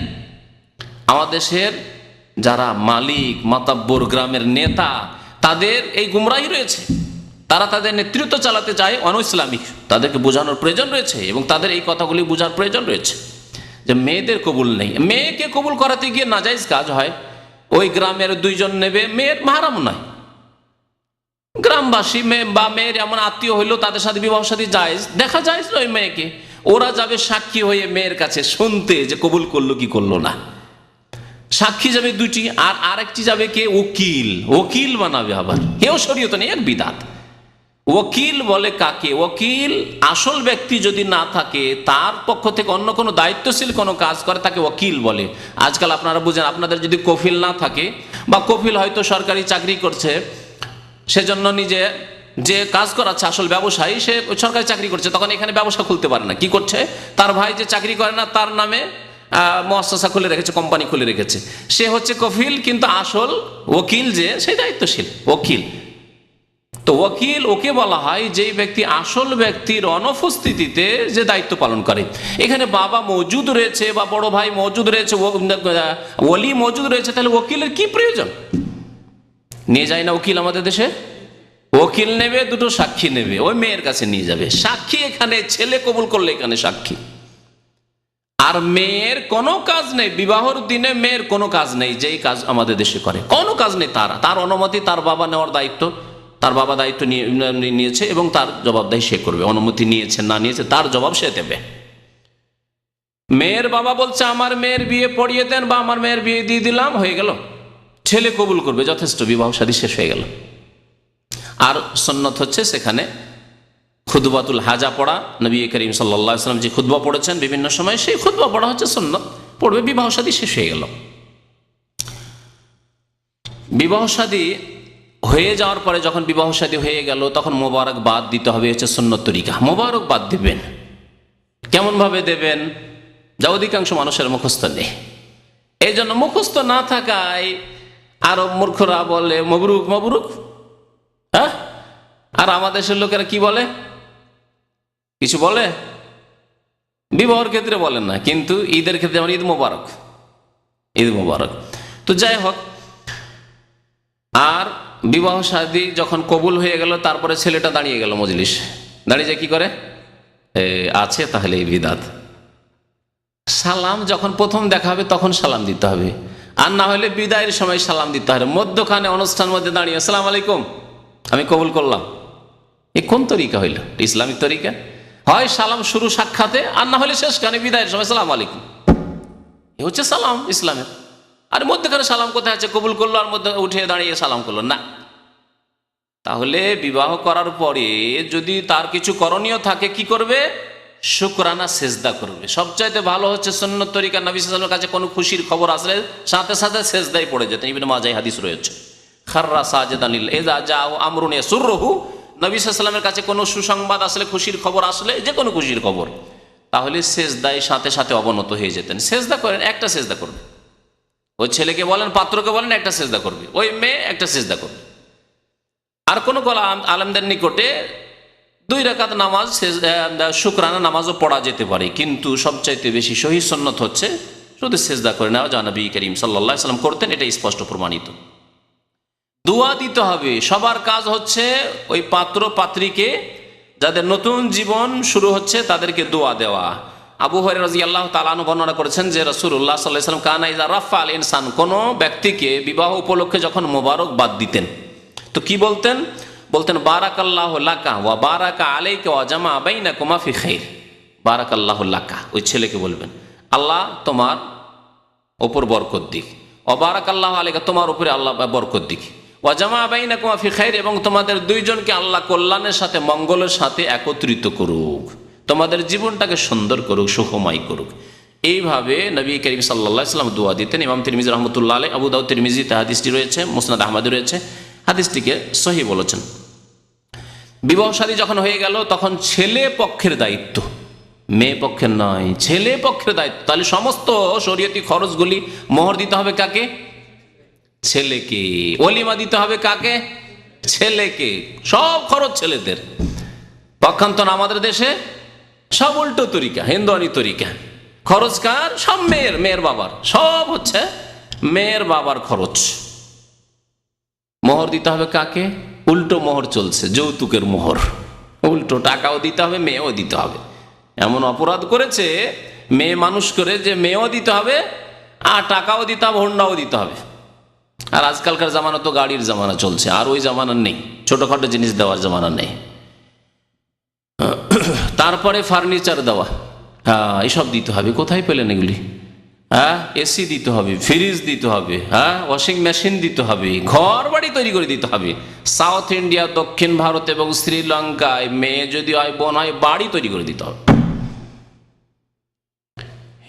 আমাদের দেশের যারা মালিক, মাতাব্বর, গ্রামের নেতা, তাদের এই গুমরাহি রয়েছে। তারা তাদের নেতৃত্ব চালাতে চায় অনইসলামিক, তাদেরকে বোঝানোর প্রয়োজন রয়েছে, এবং তাদের এই কথাগুলি বোঝার প্রয়োজন রয়েছে যে মেয়েদের কবুল নেই। মেয়েকে কবুল করাতে গিয়ে নাজাইজ কাজ হয়। ওই গ্রামের দুইজন নেবে, মেয়ের মাহরাম নয়, গ্রামবাসী বা মেয়ের এমন আত্মীয় হইলো, তাদের সাথে বিবাহ সাথী জায়েজ, দেখা যায় না ওই মেয়েকে, ওরা যাবে সাক্ষী হয়ে মেয়ের কাছে শুনতে যে কবুল করলো কি করলো না। সাক্ষী যাবে দুটি, আর আরেকটি যাবে কে? উকিল। উকিল বানাবে আবার, এও শরীয়ত নেই, এক বিদাত। ওকিল বলে কাকে? ওকিল আসল ব্যক্তি যদি না থাকে, তার পক্ষ থেকে অন্য কোনো দায়িত্বশীল কোনো কাজ করে, তাকে ওকিল বলে। আজকাল আপনারা বুঝেন, আপনাদের যদি কফিল না থাকে, বা কফিল হয়তো সরকারি চাকরি করছে, সেজন্য নিজে যে কাজ করাচ্ছে আসল ব্যবসায়ী, সে সরকারি চাকরি করছে, তখন এখানে ব্যবসা খুলতে পারে না। কি করছে? তার ভাই যে চাকরি করে না, তার নামে মুআসসাসা খুলে রেখেছে, কোম্পানি খুলে রেখেছে, সে হচ্ছে কফিল, কিন্তু আসল ওকিল যে, সেই দায়িত্বশীল ওকিল। তো ওকিল ওকে বলা হয় যেই ব্যক্তি আসল ব্যক্তির অনুপস্থিতিতে যে দায়িত্ব পালন করে। এখানে বাবা মজুদ রয়েছে, বা বড় ভাই মজুদ রয়েছে, ওলি মজুদ রয়েছে, তাহলে ওকিলের কি প্রয়োজন? নিয়ে যায় না উকিল আমাদের দেশে? উকিল নেবে, দুটো সাক্ষী নেবে, ওই মেয়ের কাছে নিয়ে যাবে সাক্ষী। এখানে ছেলে কবুল করলে এখানে সাক্ষী, আর মেয়ের কোনো কাজ নেই। বিবাহর দিনে মেয়ের কোনো কাজ নেই, যেই কাজ আমাদের দেশে করে, কোনো কাজ নেই। তার অনুমতি তার বাবা নেওয়ার দায়িত্ব, তার বাবা দায়িত্ব নিয়েছে এবং তার জবাবদাহি সে করবে। অনুমতি নিয়েছে না নিয়েছে, তার জবাব সে দেবে। মেয়ের বাবা বলছে আমার মেয়ের বিয়ে পড়িয়ে দেন, বা আমার মেয়ের বিয়ে দিয়ে দিলাম, হয়ে গেল, ছেলে কবুল করবে, যথেষ্ট, বিবাহ শাদী শেষ হয়ে গেল। আর সুন্নত হচ্ছে সেখানে খুতবাতুল হাজা পড়া। নবী করিম সাল্লাল্লাহু আলাইহি ওয়াসাল্লাম যে খুতবা পড়েছেন বিভিন্ন সময়, সেই খুতবা পড়া হচ্ছে সুন্নত, পড়বে, বিবাহ শাদী শেষ হয়ে গেল। বিবাহ শাদী হয়ে যাওয়ার পরে, যখন বিবাহ শাদী হয়ে গেল, তখন মোবারকবাদ দিতে হবে, হচ্ছে সুন্নত তরিকা। মোবারকবাদ দিবেন, কেমন ভাবে দেবেন? যা অধিকাংশ মানুষের মুখস্থ নেই। এই জন্য মুখস্থ না থাকায় আরব মূর্খরা বলে মবরুক মবরুক, হ্যাঁ? আর আমাদের দেশের লোকেরা কি বলে? কিছু বলে? বিবাহের ক্ষেত্রে বলেন না, কিন্তু ঈদের ক্ষেত্রে আমার ঈদ মোবারক, ঈদ মোবারক। তো যাই হোক, আর বিবাহ শাদী যখন কবুল হয়ে গেল, তারপরে ছেলেটা দাঁড়িয়ে গেল মজলিস, দাঁড়িয়ে যায় কি করে? আছে তাহলে এই বিদাত। সালাম যখন প্রথম দেখা হবে তখন সালাম দিতে হবে, আর না হলে বিদায়ের সময় সালাম দিতে হবে। মধ্যখানে অনুষ্ঠান মধ্যে দাঁড়িয়ে আসসালামু আলাইকুম, আমি কবুল করলাম, এ কোন তরিকা হইল? ইসলামিক তরিকা? হয় সালাম শুরু সাক্ষাতে, আর না হলে শেষখানে বিদায়ের সময় সালাম আলাইকুম, এ হচ্ছে সালাম ইসলামের। আর মধ্যখানে সালাম কোথায় আছে? কবুল করলো আর মধ্যে উঠে দাঁড়িয়ে সালাম করলো না। তাহলে বিবাহ করার পরে যদি তার কিছু করণীয় থাকে, কি করবে? শুকরানা সেজদা করবে। সবচাইতে ভালো হচ্ছে সুন্নত তরিকা। নবী সাল্লাল্লাহু আলাইহি ওয়াসাল্লামের কাছে কোনো খুশির খবর আসলে সাথে সাথে সেজদায় পড়ে যেতেন। ইবনে মাজাহ হাদিস রয়েছে, খাররা সাজিদান লিল্লাহ ইযা জাআহু আমরুন ইয়াসুররুহু। নবী সাল্লাল্লাহু আলাইহি ওয়াসাল্লামের কাছে কোনো সুসংবাদ আসলে, খুশির খবর আসলে, যে কোনো খুশির খবর, তাহলে সেজদায় সাথে সাথে অবনত হয়ে যেতেন। সেজদা করেন, একটা সেজদা করবে। ওই ছেলেকে বলেন, পাত্রকে বলেন, একটা সেজদা করবে। ওই মেয়ে একটা সেজদা করবে। আর কোনো আলেমদের নিকটে 2 রাকাত নামাজ, শুকরানা নামাজও পড়া যেতে পারে, কিন্তু সবচাইতে বেশি সহিহ সুন্নত হচ্ছে শুধু সেজদা করে নেওয়া, যা নবী করিম সাল্লাল্লাহু আলাইহি ওয়াসাল্লাম করতেন। এটা স্পষ্ট প্রমাণিত। দোয়া দিতে হবে। সবার কাজ হচ্ছে ওই পাত্র পাত্রীকে, যাদের নতুন জীবন শুরু হচ্ছে, তাদেরকে দোয়া দেওয়া। আবু হুরায়রা রাদিয়াল্লাহু তাআলা আনহু বর্ণনা করেছেন যে রাসূলুল্লাহ সাল্লাল্লাহু আলাইহি ওয়াসাল্লাম কানা ইযা রাফা আল ইনসান, কোন ব্যক্তিকে বিবাহ উপলক্ষে যখন মোবারকবাদ দিতেন, তো কি বলতেন? বলতেন বারাকাল্লাহু লাকা ওয়া বারাকা আলাইকা ওয়া জামা বাইনাকুমা ফি খাইর। বারাকাল্লাহু লাকা, ওই ছেলেকে বলবেন, আল্লাহ তোমার ওপর বরকত দিক। ওয়া বারাকাল্লাহু আলাইকা, তোমার উপরে আল্লাহ বরকত দিক। ওয়া জামা বাইনাকুমা ফি খাইর, এবং তোমাদের দুইজনকে আল্লাহ কল্যাণের সাথে, মঙ্গলের সাথে একত্রিত করুক, তোমাদের জীবনটাকে সুন্দর করুক, সুখময় করুক। এইভাবে নবী করিম সাল্লাল্লাহু আলাইহি ওয়াসাল্লাম দোয়া দিতেন। ইমাম তিরমিজি রাহমাতুল্লাহ আলাইহি, আবু দাউদ তিরমিজিতে হাদিসটি রয়েছে, মুসনাদ আহমদে রয়েছে, হাদিসটিকে সহিহ বলেছেন। বিবাহ শাদী যখন হয়ে গেল, তখন ছেলে পক্ষের দায়িত্ব, মেয়ে পক্ষের নয়, ছেলে পক্ষের দায়িত্ব। তাহলে সমস্ত শরীয়তি খরচগুলি মোহর দিতে হবে কাকে? ছেলেকে। ওলিমা দিতে হবে কাকে? ছেলেকে। সব খরচ ছেলেদের। পক্ষান্তর আমাদের দেশে সব উল্টো তরিকা, হিন্দুয়ানি তরিকা। খরচ কার? সব মেয়ের, মেয়ের বাবার, সব হচ্ছে মেয়ের বাবার খরচ। মোহর দিতে হবে কাকে? উল্টো মোহর চলছে, যৌতুকের মোহর। উল্টো টাকাও দিতে হবে, মেয়েও দিতে হবে। এমন অপরাধ করেছে মেয়ে মানুষ করে যে মেয়েও দিতে হবে, আর টাকাও দিতে হবে, হুন্ডাও দিতে হবে। আর আজকালকার জামানা তো গাড়ির জামানা চলছে, আর ওই জামানা নেই। ছোটখাটো জিনিস দেওয়ার জমানা নেই। তারপরে ফার্নিচার দেওয়া, হ্যাঁ এসব দিতে হবে। কোথায় পেলেন এগুলি? হ্যাঁ এসি দিতে হবে, ফ্রিজ দিতে হবে, হ্যাঁ ওয়াশিং মেশিন দিতে হবে, ঘর বাড়ি তৈরি করে দিতে হবে। সাউথ ইন্ডিয়া, দক্ষিণ ভারত এবং শ্রীলঙ্কায় মেয়ে যদি হয়, বোন হয়, বাড়ি তৈরি করে দিতে হবে।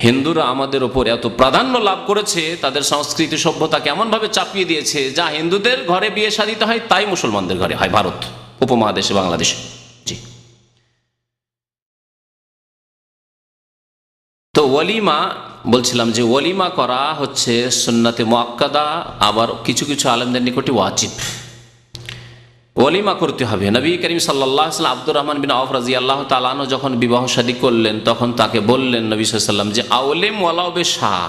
হিন্দুরা আমাদের ওপর এত প্রাধান্য লাভ করেছে, তাদের সংস্কৃতি সভ্যতাকে এমনভাবে চাপিয়ে দিয়েছে, যা হিন্দুদের ঘরে বিয়ে শাদিতে হয় তাই মুসলমানদের ঘরে হয়, ভারত উপমহাদেশে, বাংলাদেশে। জি। তো ওয়ালিমা বলছিলাম যে ওয়ালিমা করা হচ্ছে সুন্নাতে মুআক্কাদা, আবার কিছু কিছু আলেমদের নিকটে ওয়াজিব। ওয়ালিমা করতে হবে। নবী করিম সাল্লাল্লাহু আলাইহি ওয়াসাল্লাম আব্দুর রহমান বিন আওফ রাদিয়াল্লাহু তাআলা আনহু যখন বিবাহ শাদী করলেন, তখন তাকে বললেন নবী সাল্লাল্লাহু আলাইহি ওয়াসাল্লাম যে আওলিম ওয়ালাউ বিশাহ,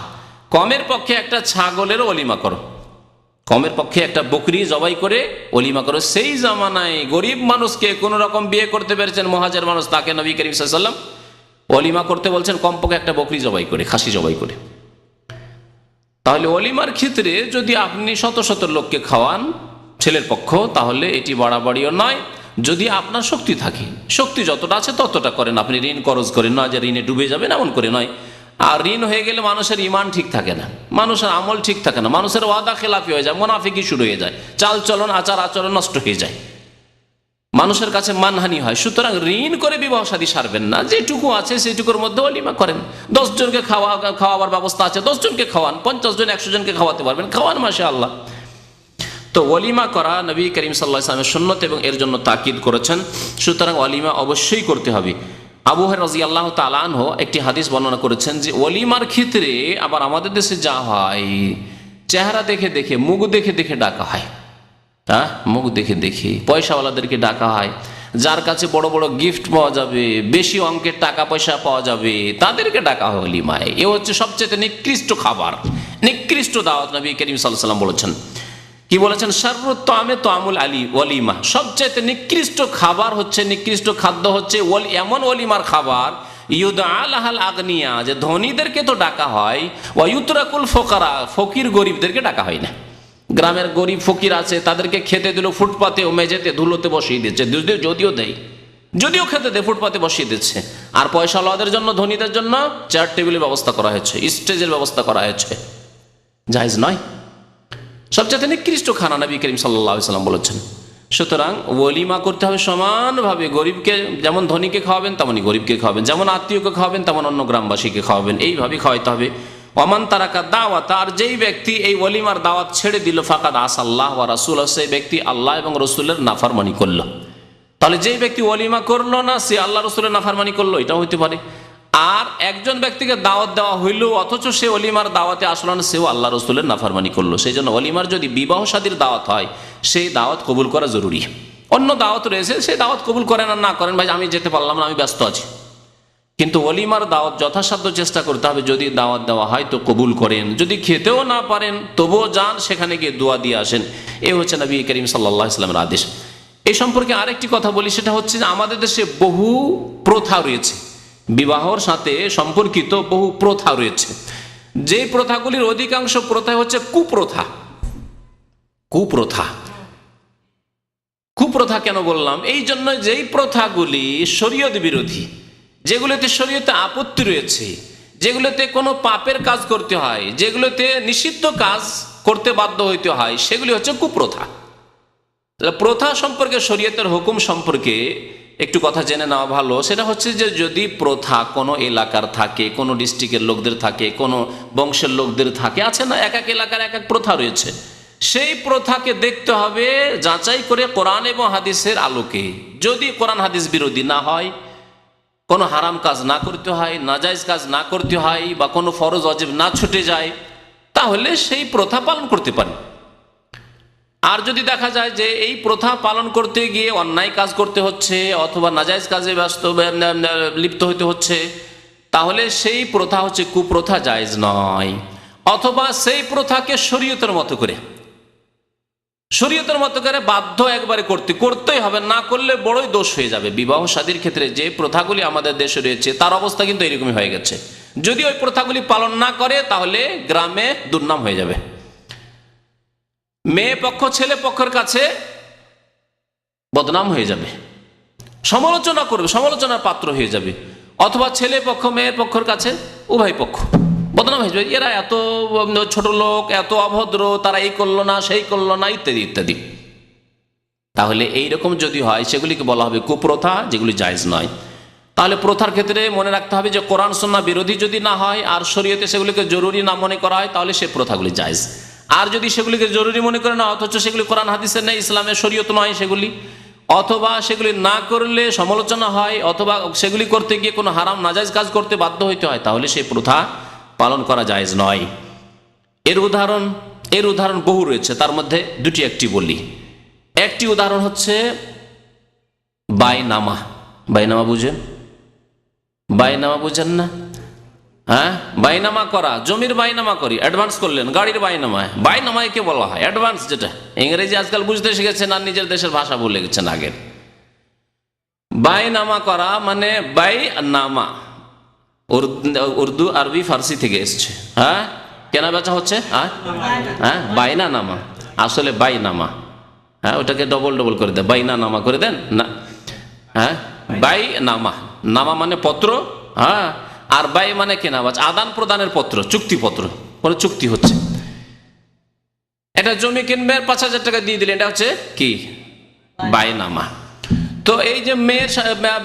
কমের পক্ষে একটা ছাগলের ওয়ালিমা করো, কমের পক্ষে একটা বকরি জবাই করে ওয়ালিমা করো। সেই জামানায় গরিব মানুষকে কোন রকম বিয়ে করতে পেরেছেন মুহাজির মানুষ, তাকে নবী করিম সাল্লাল্লাহু আলাইহি ওয়াসাল্লাম ওয়ালিমা করতে বলছেন, কমপক্ষে একটা বকরি জবাই করে, খাসি জবাই করে। তাহলে ওয়ালিমার ক্ষেত্রে যদি আপনি শত শত লোককে খাওয়ান ছেলের পক্ষ, তাহলে এটি বাড়াবাড়িও নয়। যদি আপনার শক্তি থাকে, শক্তি যতটা আছে ততটা করেন। আপনি ঋণ করজ করেন না যে ঋণে ডুবে যাবেন, এমন করে নয়। আর ঋণ হয়ে গেলে মানুষের ইমান ঠিক থাকে না, মানুষের আমল ঠিক থাকে না, মানুষের ওয়াদা খেলাফি হয়ে যায়, মুনাফিকি শুরু হয়ে যায়, চাল চলন আচার আচরণ নষ্ট হয়ে যায়, মানুষের কাছে মানহানি হয়। সুতরাং ঋণ করে বিবাহ শাদী সারবেন না, যেটুকু আছে সেটুকুর মধ্যে ওয়ালিমা করেন। 10 জনকে খাওয়াবার ব্যবস্থা আছে, 10 জনকে খাওয়ান, 50 জন 100 জনকে খাওয়াতে পারবেন, খাওয়ান, মাশাআল্লাহ। তো ওয়ালিমা করা নবী করিম সাল্লাল্লাহু আলাইহি ওয়াসাল্লামের সুন্নত এবং এর জন্য তাকিদ করেছেন। সুতরাং ওয়ালিমা অবশ্যই করতে হবে। আবু হুরায়রা রাদিয়াল্লাহু তাআলা আনহু একটি হাদিস বর্ণনা করেছেন যে ওয়ালিমার ক্ষেত্রে আবার আমাদের দেশে যা হয়, চেহারা দেখে দেখে, মুখ দেখে দেখে ডাকা হয়। হ্যাঁ, মুখ দেখে দেখে পয়সাওয়ালাদেরকে ডাকা হয়, যার কাছে বড় বড় গিফট পাওয়া যাবে, বেশি অঙ্কের টাকা পয়সা পাওয়া যাবে, তাদেরকে ডাকা হয় ওয়ালিমায়। এ হচ্ছে সবচেয়ে নিকৃষ্ট খাবার, নিকৃষ্ট দাওয়াত। নবী করিম সাল্লাল্লাহু আলাইহি ওয়াসাল্লাম বলেছেন, কি বলেছেন? শাররুত তাআমে তাআমুল ওয়ালিমা, সবচেয়ে নিকৃষ্ট খাবার হচ্ছে, নিকৃষ্ট খাদ্য হচ্ছে এমন ওয়ালিমার খাবার ইউদআ লাহাল আগনিয়া, যে ধনীদেরকে তো ডাকা হয়, ওয়া ইউতরাকুল ফুকারা, ফকির গরিবদেরকে ডাকা হয় না। গ্রামের গরিব ফকির আছে, তাদেরকে খেতে দিল ফুটপাতে ও মেঝেতে ধুলোতে বসিয়ে দিচ্ছে, যদিও দেয়, যদিও খেতে দেয়, ফুটপাতে বসিয়ে দিচ্ছে। আর পয়সাওয়ালাদের জন্য, ধনীদের জন্য চেয়ার টেবিলের ব্যবস্থা করা হয়েছে, স্টেজের ব্যবস্থা করা হয়েছে, জায়েজ নয়। সবচেয়ে নিকৃষ্ট খানা নবী করিম সাল্লাল্লাহু আলাইহি ওয়াসাল্লাম বলেছেন। সুতরাং ওয়ালিমা করতে হবে সমানভাবে, গরিবকে যেমন ধনীকে খাওয়াবেন তেমনই গরিবকে খাওয়াবেন, যেমন আত্মীয়কে খাওয়াবেন তেমন অন্য গ্রামবাসীকে খাওয়াবেন, এইভাবে খাওয়াইতে হবে। ওমান তারাকা দাওয়াত, আর যেই ব্যক্তি এই ওয়ালিমার দাওয়াত ছেড়ে দিল, ফাকাদ আসাল্লাহ ওয়া রাসূলুহু, সেই ব্যক্তি আল্লাহ এবং রসুলের নাফরমানি করলো। তাহলে যেই ব্যক্তি ওয়ালিমা করলো না, সে আল্লাহ রসুলের নাফরমানি করলো, এটাও হইতে পারে। আর একজন ব্যক্তিকে দাওয়াত দেওয়া হইল, অথচ সে ওয়ালিমার দাওয়াতে আসলো না, সেও আল্লাহ রসুলের নাফরমানি করলো। সেই জন্য ওয়ালিমার যদি বিবাহ শাদীর দাওয়াত হয়, সেই দাওয়াত কবুল করা জরুরি। অন্য দাওয়াত রয়েছে, সেই দাওয়াত কবুল করেন আর না করেন, ভাই আমি যেতে পারলাম না, আমি ব্যস্ত আছি। কিন্তু ওয়ালিমার দাওয়াত যথাসাধ্য চেষ্টা করতে হবে, যদি দাওয়াত দেওয়া হয় তো কবুল করেন, যদি খেতেও না পারেন তবুও যান, সেখানে গিয়ে দোয়া দিয়ে আসেন। এই হচ্ছে নবী করিম সাল্লাল্লাহু আলাইহি ওয়াসাল্লামের আদেশ। এই সম্পর্কে আরেকটি কথা বলি, সেটা হচ্ছে যে আমাদের দেশে বহু প্রথা রয়েছে, বিবাহর সাথে সম্পর্কিত বহু প্রথা রয়েছে। যে প্রথাগুলির অধিকাংশ প্রথা হচ্ছে কুপ্রথা। কুপ্রথা, কুপ্রথা কেন বললাম? এই জন্য যেই প্রথাগুলি শরীয়ত বিরোধী, যেগুলোতে শরীয়তে আপত্তি রয়েছে, যেগুলোতে কোনো পাপের কাজ করতে হয়, যেগুলোতে নিষিদ্ধ কাজ করতে বাধ্য হইতে হয়, সেগুলি হচ্ছে কুপ্রথা। প্রথা সম্পর্কে, শরীয়তের হুকুম সম্পর্কে একটু কথা জেনে নেওয়া ভালো। সেটা হচ্ছে যে যদি প্রথা কোনো এলাকার থাকে, কোনো ডিস্ট্রিক্টের লোকদের থাকে, কোনো বংশের লোকদের থাকে, আছে না, এক এক এলাকার এক এক প্রথা রয়েছে, সেই প্রথাকে দেখতে হবে যাচাই করে কোরআন এবং হাদিসের আলোকে। যদি কোরআন হাদিস বিরোধী না হয়, কোনো হারাম কাজ না করতে হয়, নাজায়েজ কাজ না করতে হয়, বা কোনো ফরজ ওয়াজিব না ছুটে যায়, তাহলে সেই প্রথা পালন করতে পারি। আর যদি দেখা যায় যে এই প্রথা পালন করতে গিয়ে অন্যায় কাজ করতে হচ্ছে, অথবা নাজায়েজ কাজে লিপ্ত হতে হচ্ছে, তাহলে সেই প্রথা হচ্ছে কুপ্রথা, জায়েজ নয়। অথবা সেই প্রথাকে শরীয়তের মতো করে, শরীয়তের মতো করে বাধ্য একবারে করতেই হবে, না করলে বড়ই দোষ হয়ে যাবে। বিবাহ শাদীর ক্ষেত্রে যে প্রথাগুলি আমাদের দেশে রয়েছে, তার অবস্থা কিন্তু এরকমই হয়ে গেছে। যদি ওই প্রথাগুলি পালন না করে, তাহলে গ্রামে দুর্নাম হয়ে যাবে। মেয়ে পক্ষ ছেলে পক্ষের কাছে বদনাম হয়ে যাবে, সমালোচনা করবে, সমালোচনার পাত্র হয়ে যাবে। অথবা ছেলে পক্ষ মেয়ের পক্ষের কাছে উভয় পক্ষ বদনাম হয়ে যাবে, এরা এত ছোট লোক, এত অভদ্র, তারা এই করলো না, সেই করলো না, ইত্যাদি ইত্যাদি। তাহলে এইরকম যদি হয় সেগুলিকে বলা হবে কুপ্রথা, যেগুলি জায়েজ নয়। তাহলে প্রথার ক্ষেত্রে মনে রাখতে হবে যে কোরআন সুন্নাহ বিরোধী যদি না হয় আর শরীয়তে সেগুলিকে জরুরি না মনে করা হয়, তাহলে সে প্রথাগুলি জায়েজ। আর যদি সেগুলিকে জরুরি মনে করে না, অথচ সেগুলি কোরআন হাদিসের নেই, ইসলামের শরীয়ত নয় সেগুলি, অথবা সেগুলি না করলে সমালোচনা হয়, অথবা সেগুলি করতে গিয়ে কোনো হারাম নাজায়েজ কাজ করতে বাধ্য হইতে হয়, তাহলে সেই প্রথা পালন করা জায়েজ নয়। এর উদাহরণ বহু রয়েছে, তার মধ্যে দুটি একটি বলি। একটি উদাহরণ হচ্ছে বাইনামা। বাইনামা বুঝেন? বাইনামা বুঝেন না? হ্যাঁ, বাইনামা করা, জমির বাইনামা করি, অ্যাডভান্স করলেন, গাড়ির বাইনামা, বাইনামায় কে বলা হয়? অ্যাডভান্স, যেটা ইংরেজি আজকাল বুঝতে শিখেছেন আর নিজের দেশের ভাষা ভুলে গেছেন আগের। বাইনামা করা মানে বাইনামা, উর্দু আরবি ফার্সি থেকে এসছে। হ্যাঁ, কেনা বেচা হচ্ছে, হ্যাঁ বাইনা নামা, আসলে বাইনামা। হ্যাঁ, ওটাকে ডবল ডবল করে দেন, বাইনা নামা করে দেন না। হ্যাঁ, বাই নামা, নামা মানে পত্র, হ্যাঁ, আর বাই মানে কেনা বেচা, আদান প্রদানের পত্র, চুক্তিপত্র, কোনো চুক্তি হচ্ছে। এটা জমি কিনবেন, 5,000 টাকা দিয়ে দিলেন, এটা হচ্ছে কি? বাইনামা। তো এই যে মেয়ের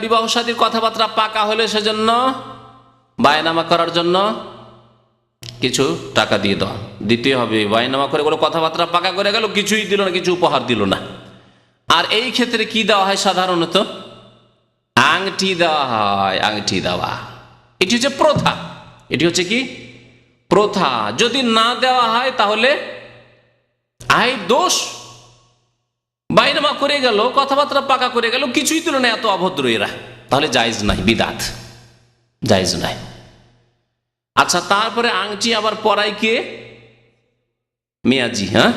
বিবাহ শাদীর কথাবার্তা পাকা হলে সেজন্য বাইনামা করার জন্য কিছু টাকা দিয়ে দেওয়া, দিতে হবে। বাইনামা করে কোনো কথাবার্তা পাকা করে গেল, কিছুই দিল না, কিছু উপহার দিল না। আর এই ক্ষেত্রে কি দেওয়া হয়? সাধারণত আংটি দেওয়া হয়, আংটি দেওয়া। এটি হচ্ছে প্রথা, এটি হচ্ছে কি? প্রথা। যদি না দেওয়া হয় তাহলে দোষ। বাইনামা করে গেল, কথাবার্তা পাকা করে গেল, কিছুই দিল না, এত অভদ্র এরা, তাহলে জায়েজ নাই, বিদাত, জায়েজ নাই। আচ্ছা, তারপরে আংটি আবার পরায় কে? মিয়াজি। হ্যাঁ,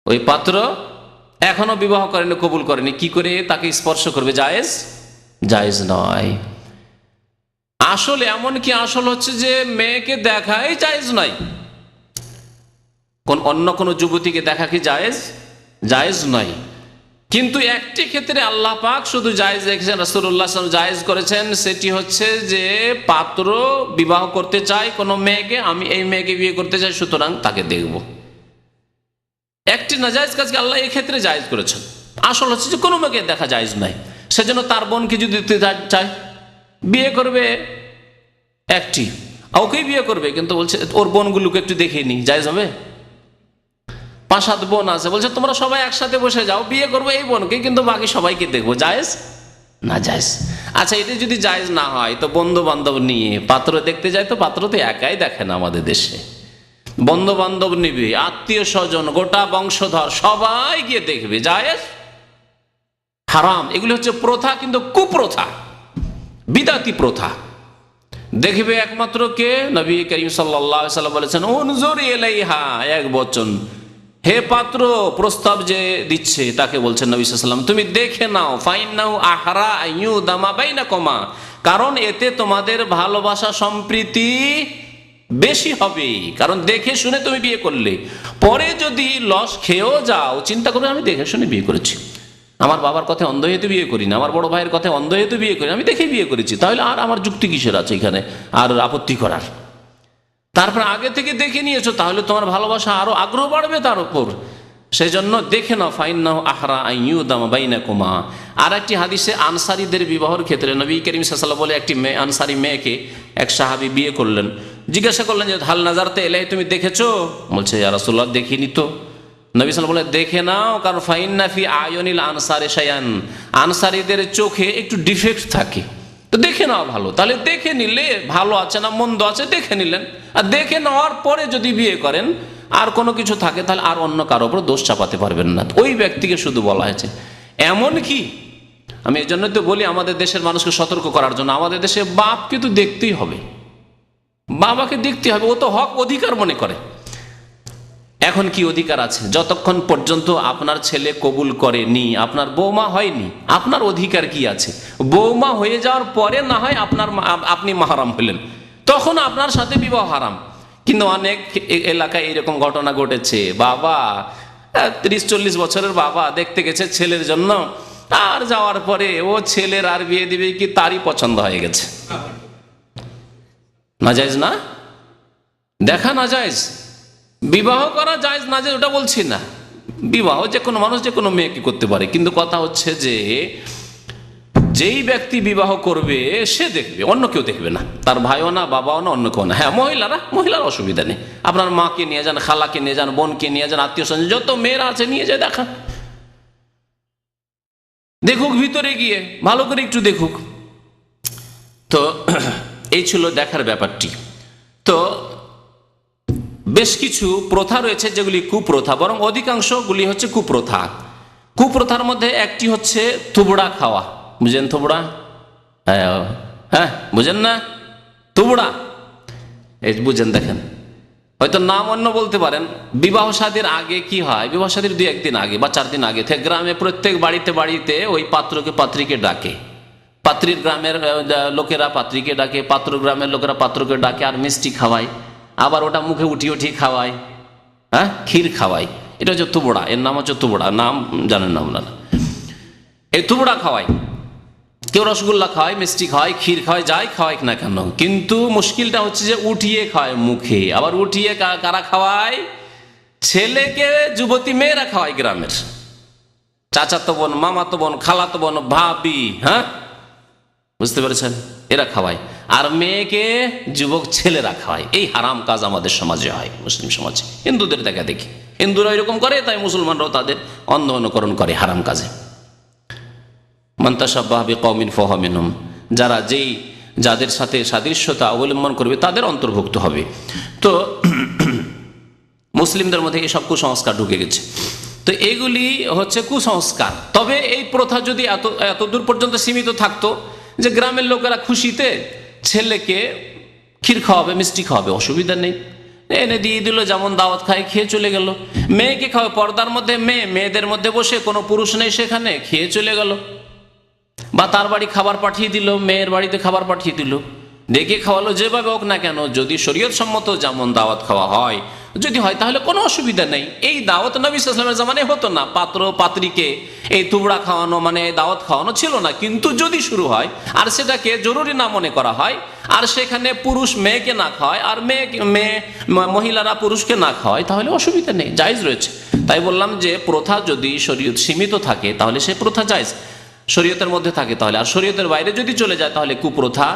ওই পাত্র এখনো বিবাহ করেনি, কবুল করেনি, কি করে তাকে স্পর্শ করবে? জায়েজ, জায়েজ নয়। আসলে এমনকি আসল হচ্ছে যে মেয়েকে দেখাই জায়েজ নয়। অন্য কোনো যুবতীকে দেখা কি জায়েজ? জায়েজ নয়। কিন্তু একটি ক্ষেত্রে আল্লাহ পাক শুধু জায়েজ রেখেছেন, রাসূলুল্লাহ সাল্লাল্লাহু আলাইহি ওয়াসাল্লাম জায়েজ করেছেন, সেটি হচ্ছে যে পাত্র বিবাহ করতে চায় কোনো মেয়েকে, আমি এই মেয়েকে বিয়ে করতে চাই, সুতরাং তাকে দেখব। একটি নাজায়েজ কাজকে আল্লাহ এই ক্ষেত্রে জায়েজ করেছেন। আসল হচ্ছে যে কোনো মেয়েকে দেখা জায়েজ নাই। সেজন্য তার বোনকে যদি দিতে চায়, বিয়ে করবে একটি, ওকেই বিয়ে করবে, কিন্তু বলছে ওর বোনগুলোকে একটু দেখে নি, জায়েজ হবে? 5-7 বোন আছে, বলছে তোমরা সবাই একসাথে বসে যাও, বিয়ে করবো এই বোনকে, কিন্তু বাকি সবাইকে দেখবো, জায়েজ না? জায়েজ। আচ্ছা, এটা যদি জায়েজ না হয় তো বন্ধু বান্ধব নিয়ে পাত্র দেখতে যায়, তো পাত্র তো একাই দেখে না, আমাদের দেশে বন্ধু বান্ধব নিবে, আত্মীয় স্বজন, গোটা বংশধর সবাই গিয়ে দেখবে, জায়েজ? হারাম। এগুলি হচ্ছে প্রথা, কিন্তু কুপ্রথা, বিদাতি প্রথা। দেখবে একমাত্র কে? নবী করিম সাল্লাল্লাহু আলাইহি ওয়াসাল্লাম বলেছেন, উনজুর ইলাইহা, এক বচন, হে পাত্র প্রস্তাব যে দিচ্ছে তাকে বলছেন নবী সাল্লাল্লাহু আলাইহি ওয়াসাল্লাম, তুমি দেখে নাও, ফাইন্নাহু আহরা আইয়ুদামা বাইনাকুমা, কারণ এতে তোমাদের ভালোবাসা সম্প্রীতি বেশি হবে। কারণ দেখে শুনে তুমি বিয়ে করলে, পরে যদি লস খেয়েও যাও, চিন্তা করে আমি দেখে শুনে বিয়ে করেছি, আমার বাবার কথায় অন্ধ হয়ে তো বিয়ে করি না, আমার বড় ভাইয়ের কথায় অন্ধ হয়ে তো বিয়ে করি, আমি দেখে বিয়ে করেছি, তাহলে আর আমার যুক্তি কিসের আছে এখানে আর আপত্তি করার? তারপর আগে থেকে দেখে নিয়েছো, তাহলে তোমার ভালোবাসা আরো আগ্রহ বাড়বে তার উপর। সেই জন্য দেখে নাও, ফাইন্নাহু আহরা আইয়ুদামা বাইনাকুমা। আর একটি হাদিসে আনসারীদের বিবাহের ক্ষেত্রে নবী করিম সাল্লাল্লাহু আলাইহি ওয়াসাল্লাম বলে, একটি মেয়ে, আনসারী মেয়েকে এক সাহাবী বিয়ে করলেন, জিজ্ঞাসা করলেন যে হাল নাজারতে এলাই, তুমি দেখেছো? বলছে ইয়া রাসূলুল্লাহ, দেখিনি তো। নবী সাল্লাল্লাহু আলাইহি ওয়াসাল্লাম বলে, দেখে নাও, কারণ ফাইন্না ফি আয়ুনিল আনসারি শাইআন, আনসারীদের চোখে একটু ডিফেক্ট থাকে, তো দেখে নাও ভালো। তাহলে দেখে নিলে ভালো আছে না মন্দ আছে দেখে নিলেন, আর দেখে নেওয়ার পরে যদি বিয়ে করেন আর কোনো কিছু থাকে, তাহলে আর অন্য কারো উপর দোষ চাপাতে পারবেন না, ওই ব্যক্তিকে শুধু বলা হয়েছে। এমন কি, আমি এই জন্য তো বলি আমাদের দেশের মানুষকে সতর্ক করার জন্য, আমাদের দেশে বাপকে তো দেখতেই হবে, বাবাকে দেখতে হবে, ও তো হক অধিকার মনে করে। এখন কি অধিকার আছে? যতক্ষণ পর্যন্ত আপনার ছেলে কবুল করেনি, আপনার বৌমা হয়নি, আপনার অধিকার কি আছে? বৌমা হয়ে যাওয়ার পরে না হয় আপনি মাহারাম হলেন, তখন আপনার সাথে বিবাহ হারাম। কিন্তু অনেক এলাকায় এরকম ঘটনা ঘটেছে, বাবা 30-40 বছরের বাবা দেখতে গেছে ছেলের জন্য, আর যাওয়ার পরে ও ছেলের আর বিয়ে দিবে কি তারই পছন্দ হয়ে গেছে। নাজায়েজ না? দেখা নাজায়েজ, বিবাহ করা জায়েজ নাজায়েজ ওটা বলছি না। বিবাহ যে কোনো মানুষ যে কোনো মেয়েকে করতে পারে, কিন্তু কথা হচ্ছে যে যেই ব্যক্তি বিবাহ করবে সে দেখবে, অন্য কেউ দেখবে না, তার ভাইও না, বাবাও না, অন্য কেউ না। হ্যাঁ, মহিলার অসুবিধা নেই, আপনার মাকে নিয়ে যান, খালাকে নিয়ে যান, বোনকে নিয়ে যান, আত্মীয় স্বজন যত মেয়েরা আছে নিয়ে যায়, দেখা দেখুক, ভিতরে গিয়ে ভালো করে একটু দেখুক। তো এই ছিল দেখার ব্যাপারটি। তো বেশ কিছু প্রথা রয়েছে যেগুলি কুপ্রথা, বরং অধিকাংশগুলি হচ্ছে কুপ্রথা। কুপ্রথার মধ্যে একটি হচ্ছে তুবড়া খাওয়া। বুঝেন তুবড়া? হ্যাঁ, বুঝেন না? তুবড়া এই বুঝেন, দেখেন, হয়তো নাম অন্য বলতে পারেন। বিবাহ শাদীর আগে কি হয়, বিবাহ শাদীর 2-1 দিন আগে বা 4 দিন আগে থেকে গ্রামে প্রত্যেক বাড়িতে ওই পাত্রকে পাত্রীকে ডাকে, পাত্রীর গ্রামের লোকেরা পাত্রীকে ডাকে, পাত্র গ্রামের লোকেরা পাত্রকে ডাকে, আর মিষ্টি খাওয়ায়, আবার ওটা মুখে উঠিয়ে খাওয়ায়, হ্যাঁ, ক্ষীর খাওয়ায়। এটা হচ্ছে তুবড়া, এর নাম হচ্ছে তুবড়া, নাম জানেন না আপনারা। এই তুবড়া খাওয়ায়, কেউ রসগোল্লা খাওয়ায়, মিষ্টি খাওয়ায়, ক্ষীর খাওয়ায়, যাই খাওয়ায় না কেন, কিন্তু মুশকিলটা হচ্ছে যে উঠিয়ে খাওয়ায় মুখে। আবার উঠিয়ে কারা খাওয়ায়? ছেলেকে যুবতী মেয়েরা খাওয়ায়, গ্রামের চাচাতো বোন, মামাতো বোন, খালাতো বোন, ভাবি, হ্যাঁ, বুঝতে পেরেছেন, এরা খাওয়ায়। আর মেয়েকে যুবক ছেলেরা খাওয়ায়। এই হারাম কাজ আমাদের সমাজে হয়, মুসলিম সমাজে। হিন্দুদের দেখা দেখি, হিন্দুরা এরকম করে, তাই মুসলমানরাও তাদের অন্ধ অনুকরণ করে হারাম কাজে। মান তাশাব্বাহা বিকওমিন ফাহুয়া মিনহুম, যাদের সাথে সাদৃশ্যতা অবলম্বন করবে তাদের অন্তর্ভুক্ত হবে। তো মুসলিমদের মধ্যে এসব কুসংস্কার ঢুকে গেছে। তো এগুলি হচ্ছে কুসংস্কার। তবে এই প্রথা যদি এত দূর পর্যন্ত সীমিত থাকতো যে গ্রামের লোকেরা খুশিতে ছেলেকে ক্ষীর খাওয়াবে, মিষ্টি খাওয়াবে, অসুবিধা নেই, এনে দিয়ে দিল, যেমন দাওয়াত খায়, খেয়ে চলে গেল। মেয়েকে খাওয়াবে পর্দার মধ্যে, মেয়েদের মধ্যে বসে, কোনো পুরুষ নেই সেখানে, খেয়ে চলে গেল। বা তার বাড়ি খাবার পাঠিয়ে দিল, মেয়ের বাড়িতে খাবার পাঠিয়ে দিল, ডেকে খাওয়ালো, যেভাবে হোক না কেন, যদি শরীয়ত সম্মত যেমন দাওয়াত খাওয়া হয় যদি হয়, তাহলে কোনো অসুবিধা নেই। এই দাওয়াত নবী সাল্লাল্লাহু আলাইহি ওয়াসাল্লামের জামানায় হতো না, পাত্র পাত্রীকে এই তুবড়া খাওয়ানো মানে দাওয়াত খাওয়ানো ছিল না। কিন্তু যদি শুরু হয় আর সেটাকে জরুরি না মনে করা হয়, আর সেখানে পুরুষ মেয়েকে না খাওয়ায়, আর মহিলারা পুরুষকে না খাওয়ায়, তাহলে অসুবিধা নেই, জায়েজ রয়েছে। তাই বললাম যে প্রথা যদি শরীয়ত সীমিত থাকে তাহলে সে প্রথা জায়েজ, শরীয়তের মধ্যে থাকে তাহলে। আর শরীয়তের বাইরে যদি চলে যায় তাহলে কুপ্রথা,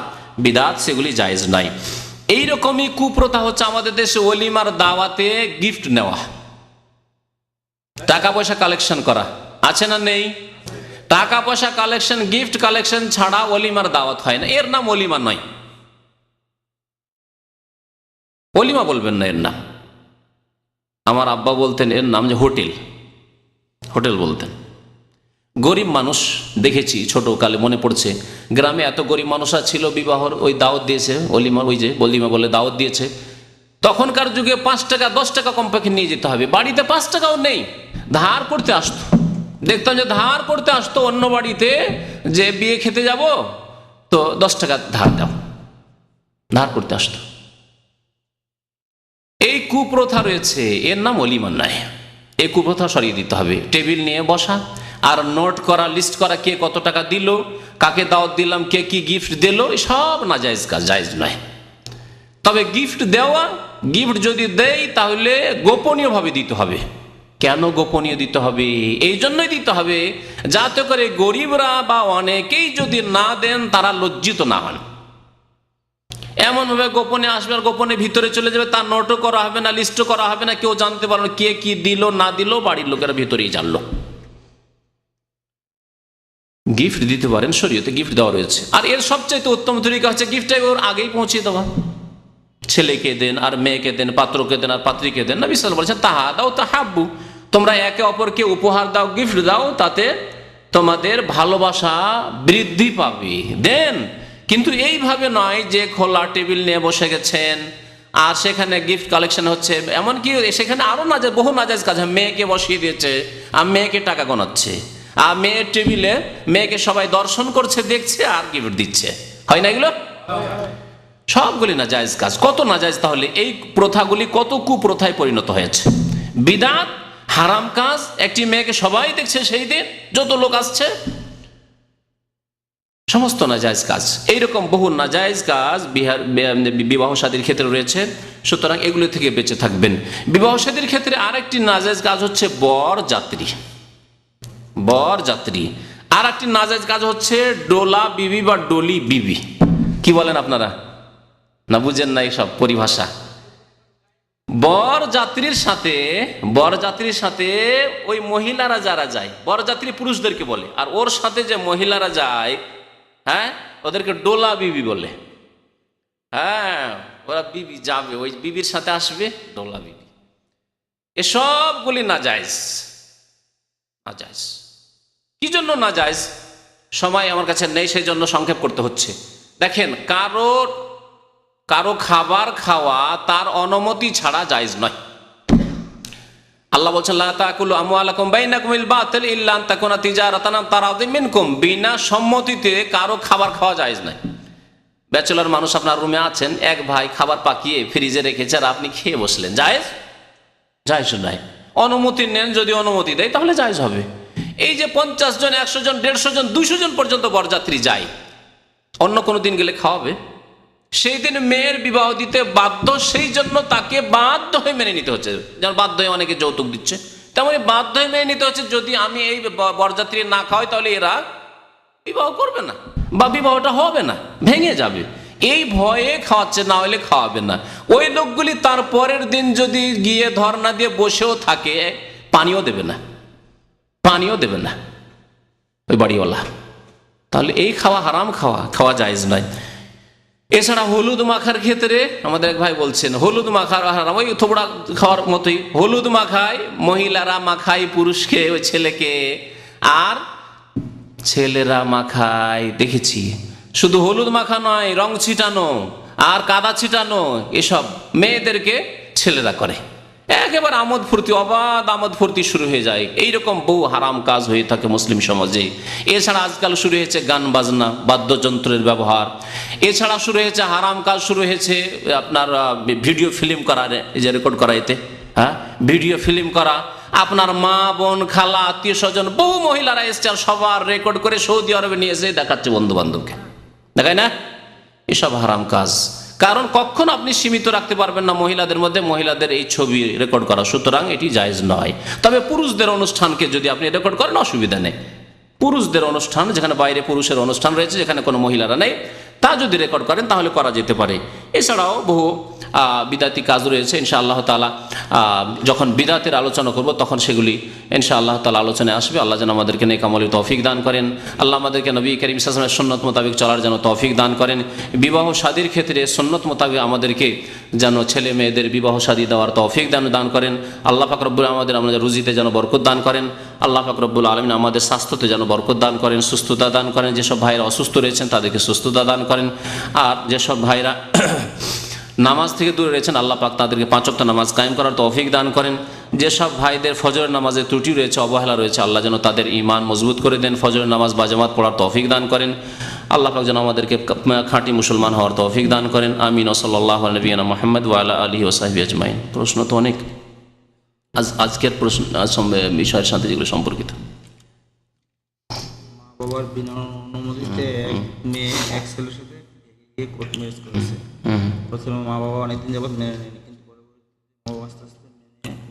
বিদআত, সেগুলি জায়েজ নাই। এইরকমই কুপ্রথা হচ্ছে আমাদের দেশে ওলিমার দাওয়াতে গিফট নেওয়া, টাকা পয়সা কালেকশন করা, আছে না নেই? টাকা পয়সা কালেকশন, গিফট কালেকশন ছাড়া ওলিমার দাওয়াত হয় না। এর নাম ওলিমা নয়, ওলিমা বলবেন না এর নাম। আমার আব্বা বলতেন এর নাম যে হোটেল বলতেন। গরিব মানুষ দেখেছি ছোটকালে, মনে পড়ছে, গ্রামে এত গরিব মানুষরা ছিল, বিবাহর ওই দাওয়াত দিয়েছে, ওলিমা, ওই যে ওলিমা বলে দাওয়াত দিয়েছে। তখনকার যুগে 5 টাকা 10 টাকা কমপক্ষে নিয়ে যেতে হবে, বাড়িতে 5 টাকাও নেই, ধার করতে আসতো। দেখতাম যে ধার করতে আসতো অন্য বাড়িতে, যে বিয়ে খেতে যাব তো 10 টাকা ধার দাও, ধার করতে আসতো। এই কুপ্রথা রয়েছে, এর নাম ওলিমা নয়। এই কুপ্রথা সরিয়ে দিতে হবে। টেবিল নিয়ে বসা আর নোট করা, লিস্ট করা, কে কত টাকা দিল, কাকে দাওয়াত দিলাম, কে কি গিফট দিল, সব নাজায়েজ কাজ, জায়েজ নয়। তবে গিফট দেওয়া, গিফট যদি দেই তাহলে গোপনীয়ভাবে দিতে হবে। কেন গোপনীয় দিতে হবে? এই জন্যই দিতে হবে যাতে করে গরিবরা বা অনেকেই যদি না দেন তারা লজ্জিত না হন। এমন ভাবে গোপনে আসবে আর গোপনে ভিতরে চলে যাবে, তার নোটও করা হবে না, লিস্টও করা হবে না, কেউ জানতে পারবে না কে কি দিল না দিল, বাড়ির লোকেরা ভিতরেই জানলো। গিফট দিতে পারেন, শরীয়তে গিফট দেওয়া রয়েছে। আর এর সবচাইতে উত্তম তরিকা হচ্ছে গিফটটাকে ওর আগেই পৌঁছে দেওয়া। ছেলেকে দেন আর মেয়েকে দেন, পাত্রকে দেন আর পাত্রীকে দেন। নবী সাল্লাল্লাহু আলাইহি ওয়াসাল্লাম বলেছেন তাহা দাও তাহাব্বু, তোমরা একে অপরকে উপহার দাও, গিফট দাও, তাতে তোমাদের ভালোবাসা বৃদ্ধি পাবে। দেন, কিন্তু এইভাবে নয় যে খোলা টেবিল নিয়ে বসে গেছেন আর সেখানে গিফট কালেকশন হচ্ছে। এমনকি সেখানে আরো বহু নাজায়েজ কাজ, মেয়েকে বসিয়ে দিয়েছে আর মেয়েকে টাকা গোনাচ্ছে, আর মেয়ের টেবিলে মেয়েকে সবাই দর্শন করছে, দেখছে আর গিফট দিচ্ছে। হয় না এগুলো? সবগুলি নাজায়েজ কাজ। কত নাজায়েজ! তাহলে এই প্রথাগুলি কত কুপ্রথায় পরিণত হয়েছে। বিদআত হারাম কাজ একটি মেয়েকে সবাই দেখছে সেই দিন, যত লোক আসছে, সমস্ত নাজায়েজ কাজ। এইরকম বহু নাজায়েজ কাজ বিবাহ শাদীর ক্ষেত্রে রয়েছে। সুতরাং এগুলো থেকে বেঁচে থাকবেন। বিবাহ শাদীর ক্ষেত্রে আরেকটি নাজায়েজ কাজ হচ্ছে বরযাত্রী। আর একটি নাজায়েজ কাজ হচ্ছে ডোলা বিবি বা ডলি বিবি। কি বলেন আপনারা? না বুঝেন না এইসব পরিভাষা? বরযাত্রীর সাথে ওই মহিলারা যারা যায়, বরযাত্রী পুরুষদেরকে বলে, আর ওর সাথে যে মহিলারা যায়, হ্যাঁ, ওদেরকে ডোলা বিবি বলে। হ্যাঁ, ওরা বিবি যাবে, ওই বিবির সাথে আসবে, ডোলা বিবি। এসবগুলি নাজায়েজ। কি জন্য নাজায়েজ? সময় আমার কাছে নেই, সেই জন্য সংক্ষেপ করতে হচ্ছে। দেখেন, কারো খাবার খাওয়া তার অনুমতি ছাড়া জায়েজ নয়। আল্লাহ বলছেন, লা তাকুলু আমওয়ালাকুম বাইনাকুম বিল বাতিল ইল্লা আন তাকুনা তিজারাতান আন তারাদিম মিনকুম। বিনা সম্মতিতে কারো খাবার খাওয়া জায়েজ নয়। ব্যাচেলর মানুষ আপনার রুমে আছেন, এক ভাই খাবার পাকিয়ে ফ্রিজে রেখেছে আর আপনি খেয়ে বসলেন, জায়েজ নয়। অনুমতি নেন, যদি অনুমতি দেয় তাহলে জায়েজ হবে। এই যে 50 জন, 100 জন, 150 জন, 200 জন পর্যন্ত বরযাত্রী যায়, অন্য কোনো দিন গেলে খাওয়াবে? সেই দিন মেয়ের বিবাহ দিতে বাধ্য, সেই জন্য তাকে বাধ্য হয়ে মেনে নিতে হচ্ছে। যেমন বাধ্য হয়ে অনেকে যৌতুক দিচ্ছে, তেমনি বাধ্য হয়ে মেনে নিতে হচ্ছে। যদি আমি এই বরযাত্রী না খাওয়াই তাহলে এরা বিবাহ করবে না, বা বিবাহটা হবে না, ভেঙে যাবে। এই ভয়ে খাওয়াচ্ছে, না হলে খাওয়াবে না। ওই লোকগুলি তার পরের দিন যদি গিয়ে ধর্ণা দিয়ে বসেও থাকে, পানিও দেবে না ওই বাড়িওয়ালা। তাহলে এই খাওয়া হারাম, খাওয়া জায়েজ নয়। এছাড়া হলুদ মাখার ক্ষেত্রে আমাদের এক ভাই বলছেন, হলুদ মাখার হারাম, ওই থোবড়া খাওয়ার মতোই। হলুদ মাখায়, মহিলারা মাখায় পুরুষকে, ওই ছেলেকে, আর ছেলেরা মাখায় দেখেছি। শুধু হলুদ মাখা নয়, রং ছিটানো আর কাদা ছিটানো, এসব মেয়েদেরকে ছেলেরা করে। একেবারে আমোদ ফুর্তি, অবাধ আমোদ ফুর্তি শুরু হয়ে যায়। এইরকম বহু হারাম কাজ হয়ে থাকে মুসলিম সমাজে। এছাড়া আজকাল শুরু হয়েছে গান বাজনা, বাদ্যযন্ত্রের ব্যবহার। এছাড়া শুরু হয়েছে হারাম কাজ, শুরু হয়েছে আপনার ভিডিও ফিল্ম করা, যে রেকর্ড করা, এতে ভিডিও ফিল্ম করা। আপনার মা, বোন, খালা, আত্মীয় স্বজন, বহু মহিলারা এসছে আর সবার রেকর্ড করে সৌদি আরবে নিয়ে এসে দেখাচ্ছে বন্ধু বান্ধবকে, দেখায় না? এসব হারাম কাজ। কারণ কখনো আপনি সীমিত রাখতে পারবেন না মহিলাদের মধ্যে, মহিলাদের এই ছবি রেকর্ড করা। সুতরাং এটি জায়েজ নয়। তবে পুরুষদের অনুষ্ঠানকে যদি আপনি রেকর্ড করেন, অসুবিধা নেই। পুরুষদের অনুষ্ঠান, যেখানে বাইরে পুরুষের অনুষ্ঠান রয়েছে, যেখানে কোনো মহিলারা নেই, তা যদি রেকর্ড করেন তাহলে করা যেতে পারে। এছাড়াও বহু বিদাতি কাজ রয়েছে। ইনশাআল্লাহ তাআলা যখন বিদাতের আলোচনা করব তখন সেগুলি ইনশাআল্লাহ তাআলা আলোচনায় আসবে। আল্লাহ যেন আমাদেরকে নেক আমলের তৌফিক দান করেন। আল্লাহ আমাদেরকে নবী করিম সাল্লাল্লাহু আলাইহি ওয়াসাল্লামের সুন্নাত মোতাবেক চলার যেন তৌফিক দান করেন। বিবাহ শাদীর ক্ষেত্রে সুন্নাত মোতাবেক আমাদেরকে যেন ছেলে মেয়েদের বিবাহ শাদী দেওয়ার তৌফিক দান করেন। আল্লাহ পাক রব্বুল আমাদের রুজিতে যেন বরকত দান করেন। আল্লাহ পাক রব্বুল আলামিন আমাদের স্বাস্থ্যতে যেন বরকত দান করেন, সুস্থতা দান করেন। যেসব ভাইরা অসুস্থ রয়েছেন তাদেরকে সুস্থতা দান করেন। আর যেসব ভাইরা নামাজ থেকে দূরে রয়েছেন, আল্লাহ পাক তাদেরকে 5 ওয়াক্ত নামাজ কায়েম করার তৌফিক দান করেন। যেসব ভাইদের ফজরের নামাজে ত্রুটি রয়েছে, অবহেলা রয়েছে, আল্লাহ যেন তাদের ঈমান মজবুত করে দেন, ফজরের নামাজ বাজামাত পড়ার তৌফিক দান করেন। আল্লাহ পাক যেন আমাদেরকে খাঁটি মুসলমান হওয়ার তৌফিক দান করেন। আমিন। সাল্লাল্লাহু আলা নবিয়িনা মুহাম্মদ ওয়া আলা আলিহি ওয়া সাহবিহি আজমাইন। প্রশ্ন তো অনেক, আজকের প্রশ্ন বিষয়ের সাথে যেগুলো সম্পর্কিত। মা বাবার বিনা অনুমতিতে মেয়ে এক ছেলের সাথে কোর্ট ম্যারেজ করেছে। প্রথমে মা বাবা অনেকদিন যাবৎ মেনে নেয়নি, কিন্তু পরবর্তীতে মা বাবা আস্তে আস্তে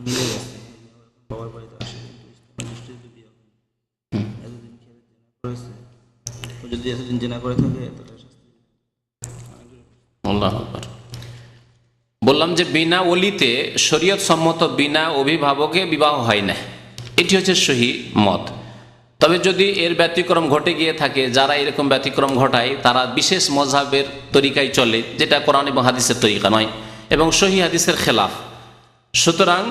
মিলে গেছে। বাবার বাড়িতে আসে, কিন্তু দৃষ্টিতে বিয়ে হয়নি। এতদিন খেলে জেনা করেছে, যদি এতদিন জেনা করে থাকে তাহলে শাস্তি। আল্লাহু আকবার। বললাম যে বিনা ওলিতে, শরীয়ত সম্মত বিনা অভিভাবকে বিবাহ হয় না, এটি হচ্ছে সহিহ মত। তবে যদি এর ব্যতিক্রম ঘটে গিয়ে থাকে, যারা এরকম ব্যতিক্রম ঘটায় তারা বিশেষ মযহাবের তরিকায় চলে, যেটা কোরআন এবং হাদিসের তরিকা নয় এবং সহিহ হাদিসের খেলাফ। সুতরাং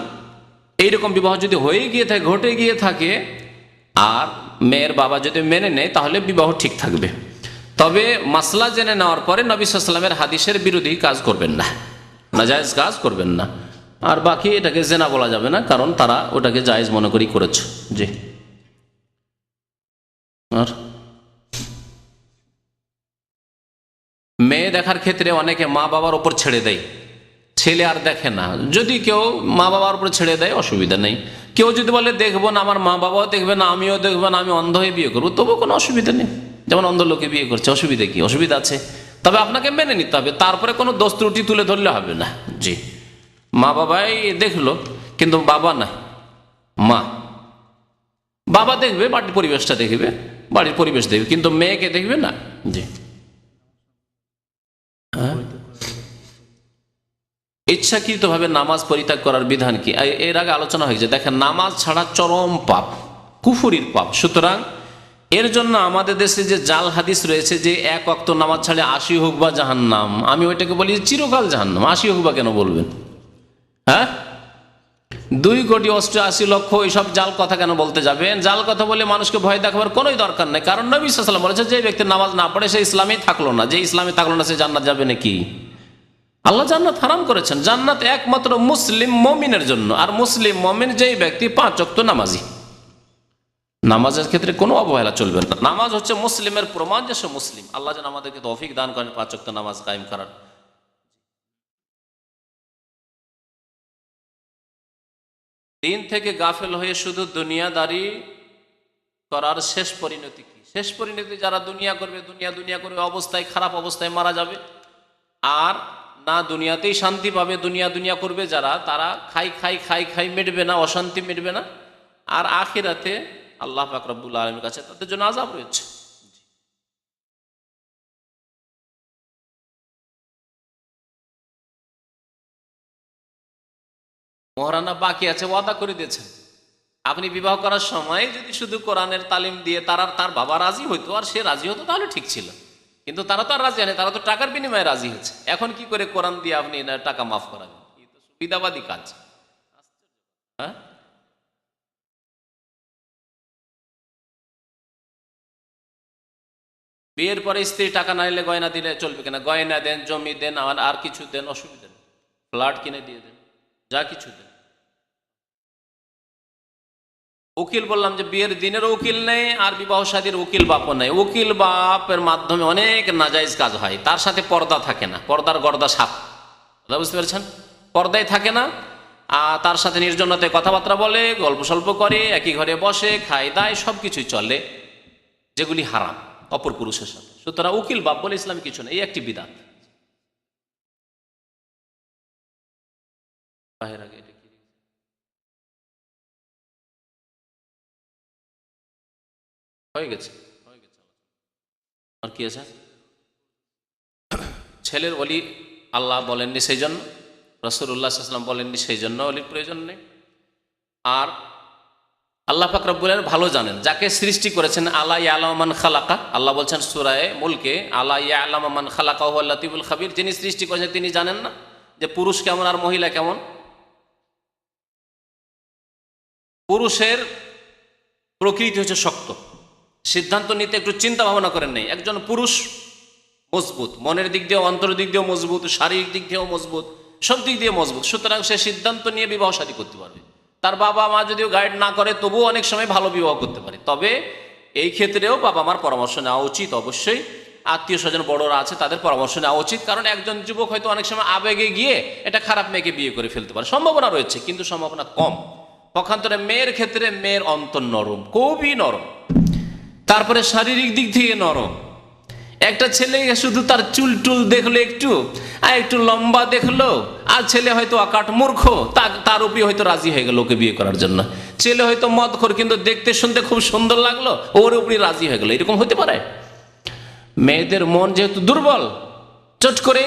এইরকম বিবাহ যদি হয়ে গিয়ে থাকে, ঘটে গিয়ে থাকে, আর মেয়ের বাবা যদি মেনে নেয় তাহলে বিবাহ ঠিক থাকবে। তবে মাসলা জেনে নেওয়ার পরে নবী সাল্লাল্লাহু আলাইহি ওয়াসাল্লামের হাদিসের বিরোধী কাজ করবেন না, নাজায়েজ কাজ করবেন না। আর বাকি এটাকে জেনা বলা যাবে না, কারণ তারা ওটাকে জায়েজ মনে করেই করেছে। জি। আর মেয়ে দেখার ক্ষেত্রে অনেকে মা বাবার ওপর ছেড়ে দেয়, ছেলে আর দেখে না, যদি কেউ মা বাবার উপরে ছেড়ে দেয় অসুবিধা নেই। কেউ যদি বলে দেখবো না, আমার মা বাবাও দেখবে না, আমিও দেখবো না, আমি অন্ধ হয়ে বিয়ে করবো, তবুও কোনো অসুবিধা নেই। যেমন অন্ধ লোকে বিয়ে করছে, অসুবিধা কি? অসুবিধা আছে, তবে আপনাকে মেনে নিতে হবে, তারপরে কোনো দোষ ত্রুটি তুলে ধরলে হবে না। জি, মা বাবাই দেখলো কিন্তু বাবা নাই, মা। বাবা দেখবে, বাড়ির পরিবেশটা দেখবে, বাড়ির পরিবেশ দেখবে, কিন্তু মেয়েকে দেখবে না। জি, ইচ্ছাকৃতভাবে নামাজ পরিত্যাগ করার বিধান কি? এর আগে আলোচনা হয়েছে। দেখেন, নামাজ ছাড়া চরম পাপ, কুফরির পাপ। সুতরাং এর জন্য আমাদের দেশে যে জাল হাদিস রয়েছে যে এক ওয়াক্ত নামাজ ছাড়ে 80 হোক বা জাহান্নাম, আমি ওইটাকে বলি চিরকাল জাহান্নাম। 80 হোক বা কেন বলবেন? হ্যাঁ, 2,88,00,000 এইসব জাল কথা কেন বলতে যাবেন? জাল কথা বলে মানুষকে ভয় দেখাবার কোনোই দরকার নেই। কারণ নবী সাল্লাল্লাহু আলাইহি ওয়াসাল্লাম বলেছে, যে ব্যক্তি নামাজ না পড়ে সে ইসলামেই থাকলো না। যে ইসলামে থাকলো না সে জান্নাত যাবে নাকি? আল্লাহ জান্নাত হারাম করেছেন। জান্নাত একমাত্র মুসলিম মুমিনের জন্য। আর মুসলিম মুমিন যেই ব্যক্তি 5 ওয়াক্ত নামাজি, নামাজের ক্ষেত্রে কোনো অবহেলা চলবে না। নামাজ হচ্ছে মুসলিমের প্রমাণ যে সে মুসলিম। আল্লাহ যেন আমাদেরকে তৌফিক দান করেন 5 ওয়াক্ত নামাজ কায়েম করার। দিন থেকে গাফেল হয়ে শুধু দুনিয়াদারি করার শেষ পরিণতি কি? শেষ পরিণতি যারা দুনিয়া করবে, দুনিয়া করবে অবস্থায়, খারাপ অবস্থায় মারা যাবে। আর না দুনিয়াতেই শান্তি পাবে, দুনিয়া করবে যারা, তারা খাই মিটবে না, অশান্তি মিটবে না। আর আখিরাতে আল্লাহ পাক রব্বুল আলামিনের কাছে তাদের জন্য আযাব রয়েছে। মোহরানা বাকি আছে, ওয়াদা করে দিয়েছেন। আপনি বিবাহ করার সময় যদি শুধু কোরআনের তালিম দিয়ে তার বাবা রাজি হইতো আর সে রাজি হতো তাহলে ঠিক ছিল, কিন্তু তারা তো আর রাজি হয়নি, তারা তো টাকার বিনিময়ে রাজি হয়েছে। এখন কি করে কোরআন দিয়ে আপনি টাকা মাফ করাবেন? এই তো সুবিধাবাদী কাজ। হ্যাঁ, বিয়ের পরে স্ত্রী টাকা না নিলে গয়না দিলে চলবে কিনা? গয়না দেন, জমি দেন, আর কিছু দেন, অসুবিধা নেই। ফ্ল্যাট কিনে দিয়ে দেন, যা কিছু দেন। উকিল বললাম যে বিয়ের দিনের উকিল নেই, আর বিবাহ শাদীর উকিল বাপও নেই। উকিল বাপের মাধ্যমে অনেক নাজায়েজ কাজ হয়, তার সাথে পর্দা থাকে না, পর্দার গর্দা সাপ, বুঝতে পেরেছেন? পর্দায় থাকে না, আর তার সাথে নির্জনতে কথাবার্তা বলে, গল্প সল্প করে, একই ঘরে বসে, খায় দায়, সব কিছুই চলে, যেগুলি হারাম অপর পুরুষের সাথে। সুতরাং উকিল বাপ বলে ইসলামে কিছু নেই, এই একটি বিধান। বাহির আগে এটা কি হয়ে গেছে? আর কি আছে? ছেলের ওলি আল্লাহ বলেননি সেই জন্য, রাসূলুল্লাহ সাল্লাল্লাহু আলাইহি ওয়াসাল্লাম বলেননি সেই জন্য ওলির প্রয়োজন নেই। আর আল্লাহ পাক রব্বুল আলামিন ভালো জানেন, যাকে সৃষ্টি করেছেন। আলা ইয়ালামু মান খালাকা, আল্লাহ বলছেন সূরা মুলকে, আলা ইয়ালামু মান খালাকা ওয়া লাতিফুল খাবির। যিনি সৃষ্টি করেছেন তিনি জানেন না যে পুরুষ কেমন আর মহিলা কেমন? পুরুষের প্রকৃতি হচ্ছে শক্ত, সিদ্ধান্ত নিতে একটু চিন্তা ভাবনা করেন নেই। একজন পুরুষ মজবুত, মনের দিক দিয়েও, অন্তরের দিক দিয়েও মজবুত, শারীরিক দিক দিয়েও মজবুত, সব দিক দিয়ে মজবুত। সুতরাং সে সিদ্ধান্ত নিয়ে বিবাহ শাদী করতে পারবে। তার বাবা মা যদিও গাইড না করে, তবুও অনেক সময় ভালো বিবাহ করতে পারে। তবে এই ক্ষেত্রেও বাবা মার পরামর্শ নেওয়া উচিত। অবশ্যই আত্মীয় স্বজন বড়রা আছে, তাদের পরামর্শ নেওয়া উচিত। কারণ একজন যুবক হয়তো অনেক সময় আবেগে গিয়ে এটা খারাপ মেয়েকে বিয়ে করে ফেলতে পারে, সম্ভাবনা রয়েছে, কিন্তু সম্ভাবনা কম। পক্ষান্তরে মেয়ের ক্ষেত্রে মেয়ের অন্তর নরম, খুবই নরম, তারপরে শারীরিক দিক থেকে নরম। একটা ছেলে শুধু তার চুল টুল দেখলো একটু, আর একটু লম্বা দেখলো, আর ছেলে হয়তো আকাট মূর্খ, তার উপরে হয়তো রাজি হয়ে গেল ওকে বিয়ে করার জন্য। ছেলে হয়তো মদখোর, কিন্তু দেখতে শুনতে খুব সুন্দর লাগলো, ওর উপরে রাজি হয়ে গেল। এরকম হতে পারে। মেয়েদের মন যেহেতু দুর্বল, চট করে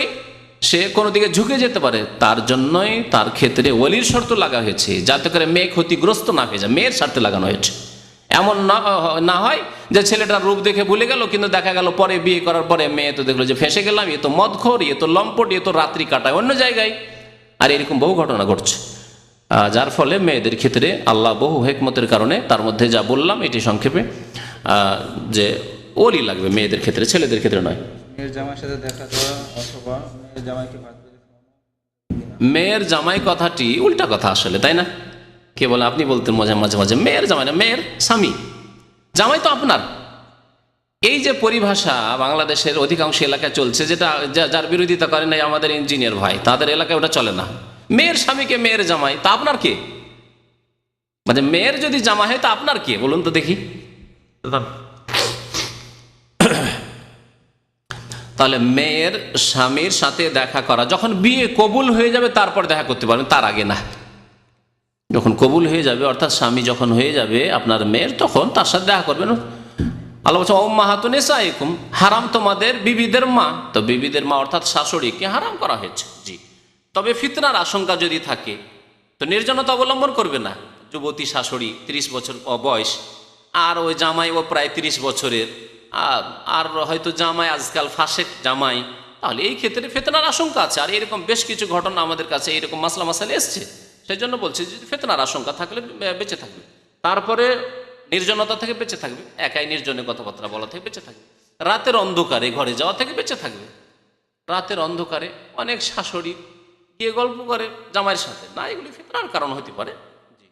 সে কোনো দিকে ঝুঁকে যেতে পারে। তার জন্যই তার ক্ষেত্রে ওলির শর্ত লাগা হয়েছে, যাতে করে মেয়ে ক্ষতিগ্রস্ত না হয়ে যায়। মেয়ের স্বার্থে লাগানো হয়েছে। এমন না হয় যে ছেলেটার রূপ দেখে ভুলে গেল, কিন্তু দেখা গেল পরে বিয়ে করার পরে মেয়ে তো দেখলো যে ফেঁসে গেলাম, এ তো মদখোর, এ তো লম্পট, এ তো রাত্রি কাটায় অন্য জায়গায়। আর এরকম বহু ঘটনা ঘটছে, যার ফলে মেয়েদের ক্ষেত্রে আল্লাহ বহু হিকমতের কারণে, তার মধ্যে যা বললাম এটি সংক্ষেপে, যে ওলি লাগবে মেয়েদের ক্ষেত্রে, ছেলেদের ক্ষেত্রে নয়। মেয়ের জামাইয়ের সাথে দেখা করা অথবা মেয়ের জামাইকে ভাত বেড়ে মেয়ের জামাই কথাটি উল্টা কথা আসলে, তাই না? কে বলে? আপনি বলতেন মাঝে মাঝে মেয়ের জামাই না, মেয়ের স্বামী। জামাই তো আপনার, এই যে পরিভাষা বাংলাদেশের অধিকাংশ এলাকায় চলছে, যেটা যার বিরোধিতা করে নাই আমাদের ইঞ্জিনিয়ার ভাই, তাদের এলাকায় ওটা চলে না। মেয়ের স্বামীকে মেয়ের জামাই, তা আপনার কে? মানে মেয়ের যদি জামাই হয় তা আপনার কে বলুন তো দেখি। তাহলে মেয়ের স্বামীর সাথে দেখা করা যখন বিয়ে কবুল হয়ে যাবে তারপর দেখা করতে পারবেন, তার আগে না। যখন কবুল হয়ে যাবে অর্থাৎ স্বামী যখন হয়ে যাবে আপনার মেয়ের, তখন তার সাথে দেখা করবেন। আল্লাহ বলছে উম্মাহাতু নিসাইকুম, হারাম তোমাদের বিবিদের মা। তো বিবিদের মা অর্থাৎ শাশুড়িকে হারাম করা হয়েছে। জি, তবে ফিতনার আশঙ্কা যদি থাকে তো নির্জনতা অবলম্বন করবে না। যুবতী শাশুড়ি 30 বছর বয়স, আর ওই জামাই ও প্রায় 30 বছরের, আর হয়তো জামাই আজকাল ফাসেক জামাই, তাহলে এই ক্ষেত্রে ফিতনার আশঙ্কা আছে। আর এরকম বেশ কিছু ঘটনা আমাদের কাছে এরকম মাসলা মাসালে এসছে। সেই জন্য বলছি যে ফিতনার আশঙ্কা থাকলে বেঁচে থাকবে, তারপরে নির্জনতা থেকে বেঁচে থাকবে, একাই নির্জনে কথাবার্তা বলা থেকে বেঁচে থাকবে, রাতের অন্ধকারে ঘরে যাওয়া থেকে বেঁচে থাকবে। রাতের অন্ধকারে অনেক শাশুড়ি গিয়ে গল্প করে জামাইয়ের সাথে, না এগুলি ফিতনার কারণ হতে পারে। জি,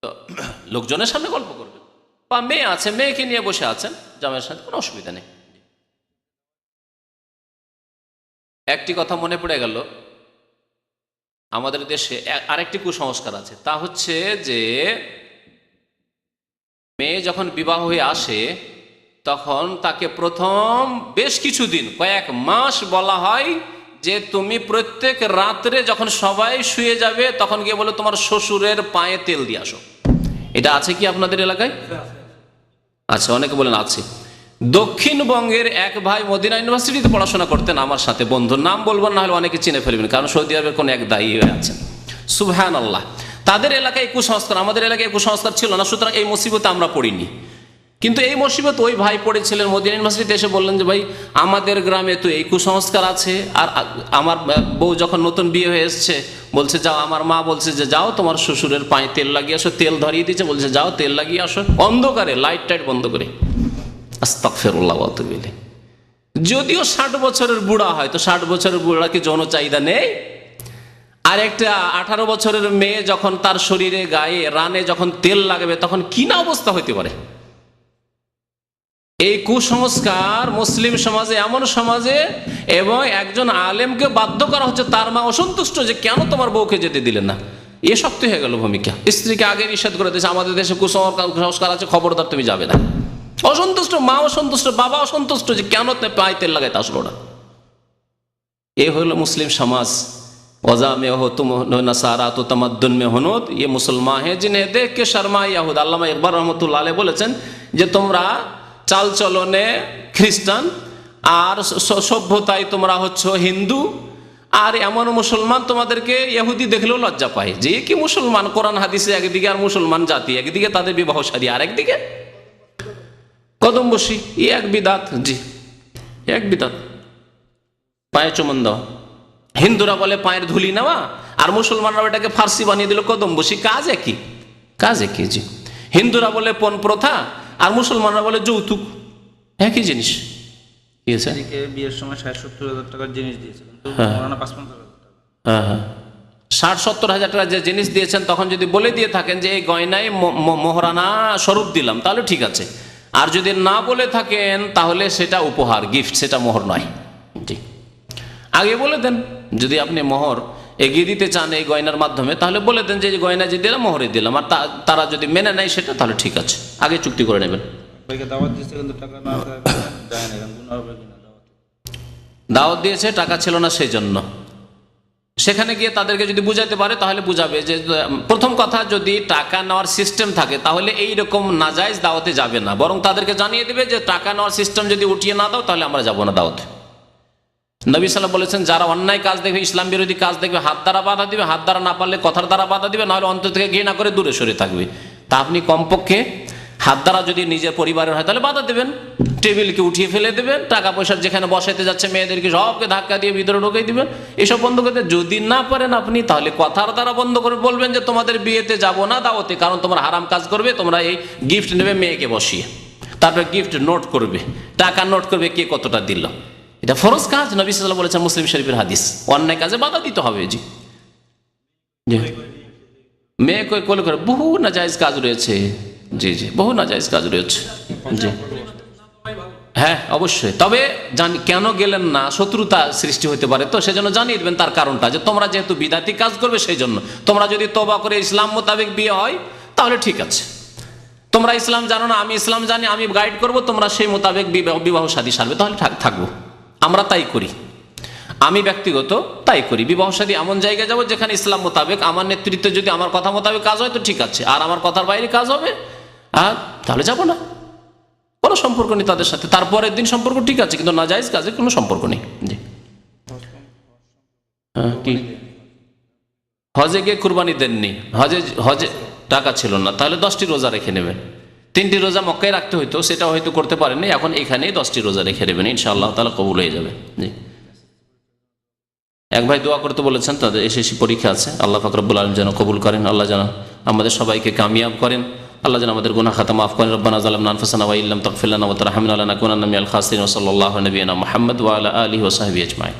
তো লোকজনের সামনে গল্প করবে, বা মেয়ে আছে মেয়েকে নিয়ে বসে আছেন জামাইয়ের সাথে, কোনো অসুবিধা নেই। একটি কথা মনে পড়ে গেল, আমাদের দেশে আরেকটি কুসংস্কার আছে, তা হচ্ছে যে মেয়ে যখন বিবাহ হয়ে আসে তখন তাকে প্রথম বেশ কিছুদিন, কয়েক মাস বলা হয় যে তুমি প্রত্যেক রাত্রে যখন সবাই শুয়ে যাবে তখন গিয়ে বলে তোমার শ্বশুরের পায়ে তেল দিয়ে আসো। এটা আছে কি আপনাদের এলাকায়? আচ্ছা, অনেকে বলেন আছে। দক্ষিণবঙ্গের এক ভাই মদিনা ইউনিভার্সিটিতে পড়াশোনা করতেন আমার সাথে, বন্ধুর নাম বলবেন না হলে অনেকে চিনে ফেলবেন, কারণ সৌদি আরবের কোন এক দায়ী হয়ে আছেন। সুবহানাল্লাহ। তাদের এলাকায় কুসংস্কার, আমাদের এলাকায় কুসংস্কার ছিল না, সুতরাং এই মুসিবতে আমরা পড়িনি। কিন্তু এই মুসিবত ওই ভাই পড়েছিলেন, মদিনা ইউনিভার্সিটিতে এসে বললেন যে ভাই আমাদের গ্রামে তো এই কুসংস্কার আছে, আর আমার বউ যখন নতুন বিয়ে হয়ে এসছে বলছে যাও, আমার মা বলছে যে যাও তোমার শ্বশুরের পায়ে তেল লাগিয়ে আসো, তেল ধরিয়ে দিচ্ছে, বলছে যাও তেল লাগিয়ে আসো, অন্ধকারে লাইট টাইট বন্ধ করে। আস্তাগফিরুল্লাহ ওয়া আতুবু ইলাইহি। যদিও 60 বছরের বুড়া হয়, তো 60 বছরের বুড়া কি যৌন চাহিদা নেই? আর একটা 18 বছরের মেয়ে যখন তার শরীরে গায়ে রানে যখন তেল লাগাবে তখন কি না অবস্থা হতে পারে। এই কুসংস্কার মুসলিম সমাজে, এমন সমাজে, এবং একজন আলেমকে বাধ্য করা হচ্ছে, তার মা অসন্তুষ্ট যে কেন তোমার বউকে যেতে দিলেন না। এ শক্ত হয়ে গেল ভূমিকা। স্ত্রীকে আগে নিষেধ করে দিয়েছে, আমাদের দেশে কুসংস্কার আছে, খবরদার তুমি যাবে না। অসন্তুষ্ট মা, অসন্তুষ্ট বাবা, অসন্তুষ্ট যে কেন পায়ে তেল লাগাইতে আসলো না। এ হলো মুসলিম সমাজ। वज़ा में हो तुम नसारा तो तमद्दुन में हनूद, ये मुसलमान है जिन्हें देख के शर्मा यहूद। আল্লামা ইকবাল রহমতুল্লাহ আলাইহি বলেছেন যে তোমরা চাল চলনে খ্রিস্টান আর সভ্যতায় তোমরা হচ্ছে হিন্দু, আর এমন মুসলমান তোমাদেরকে ইহুদি দেখলেও লজ্জা পায় যে কি মুসলমান, কোরআন হাদিসে একদিকে আর মুসলমান জাতি একদিকে, তাদের বিবাহ শাদী আর একদিকে, কদম বসি এক বিদাত। জি, এক বিদাত। পায়ে চুমন দেওয়া, হিন্দুরা বলে পায়ের ধুলি নেওয়া, আর মুসলমানরা এটাকে ফার্সি বানিয়ে দিল কদম বসি, কাজ একই, কাজ একই। জি, হিন্দুরা বলে পণ প্রথা আর মুসলমানরা বলে যৌতুক, একই জিনিস। কি আছে? বিয়ের সময় 60-70 হাজার টাকার জিনিস দিয়েছে, কিন্তু মৌলানা 55 হাজার টাকা। হ্যাঁ হ্যাঁ, 60-70 হাজার টাকা যে জিনিস দিয়েছেন, তখন যদি বলে দিয়ে থাকেন যে এই গয়নায় মোহরানা স্বরূপ দিলাম তাহলে ঠিক আছে, আর যদি না বলে থাকেন তাহলে সেটা উপহার, গিফট, সেটা মোহর নয়। জি, আগে বলে দেন। যদি আপনি মোহর এগিয়ে দিতে চান এই গয়নার মাধ্যমে, তাহলে বলে দেন যে গয়না যে দিলাম মোহরে দিলাম, আর তারা যদি মেনে নেয় সেটা, তাহলে ঠিক আছে, আগে চুক্তি করে নেবেন। দাওয়াত দিয়েছে কিন্তু টাকা না যায় না, গুনাহ হবে কিনা? দাওয়াত দিয়েছে, টাকা ছিল না, সেই জন্য সেখানে গিয়ে তাদেরকে যদি বুঝাতে পারে তাহলে বুঝাবে যে প্রথম কথা, যদি টাকা নেওয়ার সিস্টেম থাকে তাহলে এইরকম নাজায়েজ দাওয়াতে যাবে না, বরং তাদেরকে জানিয়ে দেবে যে টাকা নেওয়ার সিস্টেম যদি উঠিয়ে না দাও তাহলে আমরা যাবো না দাওয়াতে। নবী সাল্লাল্লাহু বলেছেন যারা অন্যায় কাজ দেখবে, ইসলাম বিরোধী কাজ দেখবে, হাত দ্বারা বাধা দিবে, হাত দ্বারা না পারলে কথার দ্বারা বাধা দিবে, নাহলে অন্তর থেকে ঘৃণা করে দূরে সরে থাকবে। তা আপনি কমপক্ষে হাত দ্বারা যদি নিজের পরিবারের হয় তাহলে বাধা দেবেন, টেবিলকে উঠিয়ে ফেলে দেবেন, টাকা পয়সার যেখানে বসাইতে যাচ্ছে মেয়েদেরকে সবকে ধাক্কা দিয়ে ভিতরে ঢুকিয়ে দিবেন, এসব বন্ধ করতে যদি না পারেন আপনি, তাহলে কথার দ্বারা বন্ধ করে বলবেন যে তোমাদের বিয়েতে যাব না দাওয়াতে, কারণ তোমরা হারাম কাজ করবে, তোমরা এই গিফট নেবে মেয়েকে বসিয়ে, তারপরে গিফট নোট করবে, টাকা নোট করবে কে কতটা দিল। এটা ফরজ কাজ, নবী সাল্লাল্লাহু আলাইহি ওয়াসাল্লাম বলেছেন, মুসলিম শরীফের হাদিস। অন্যায় কাজে বাধা দিতে হবে। জি, মেয়ে কোলে করে বহু নাজায়েজ কাজ রয়েছে। জি জি, বহু নাজায়েজ কাজ রয়েছে। জি হ্যাঁ অবশ্যই, তবে কেন গেলেন না, শত্রুতা সৃষ্টি হতে পারে, তো সেজন্য জানিয়ে দেবেন তার কারণটা, যে তোমরা যেহেতু বিদাতি কাজ করবে সেই জন্য, তোমরা যদি তওবা করে ইসলাম মোতাবেক বিয়ে হয় তাহলে ঠিক আছে, তোমরা ইসলাম জানো না, আমি ইসলাম জানি, আমি গাইড করব, তোমরা সেই মোতাবেক বিবাহ শাদী সারবে, তাহলে থাকবো। আমরা তাই করি, আমি ব্যক্তিগত তাই করি। বিবাহ শাদী এমন জায়গায় যাব যেখানে ইসলাম মোতাবেক, আমার নেতৃত্বে যদি আমার কথা মোতাবেক কাজ হয় তো ঠিক আছে, আর আমার কথার বাইরে কাজ হবে তাহলে যাব না, কোনো সম্পর্ক নেই তাদের সাথে। তারপরের দিন সম্পর্ক ঠিক আছে, কিন্তু নাজায়েজ কাজে কোনো সম্পর্ক নেই। জি কি হজে গিয়ে কুরবানি দেননি, হজে টাকা ছিল না, তাহলে 10টি রোজা রেখে নেবেন। 3টি রোজা মক্কায় রাখতে হইতো, সেটা হয়তো করতে পারেননি, এখন এখানেই 10টি রোজা রেখে নেবেন, ইনশাআল্লাহ তাআলা কবুল হয়ে যাবে। জি এক ভাই দোয়া করতে বলেছেন, তাদের এসএসসি পরীক্ষা আছে, আল্লাহ পাক রব্বুল আলামিন যেন কবুল করেন, আল্লাহ যেন আমাদের সবাইকে কামিয়াব করেন, আল্লাহ যেন আমাদের গুনাহ খাতা মাফ করেন। রব্বানা যালামনা আনফুসানা ওয়া ইল্লাম তাগফির লানা ওয়া তারহামনা লানাকুনান্না মিনাল খাসিরিন। ওয়া সাল্লাল্লাহু আলা নবিয়িনা মুহাম্মদ ওয়া আলা আলিহি ওয়া সাহবিহি আজমাইন।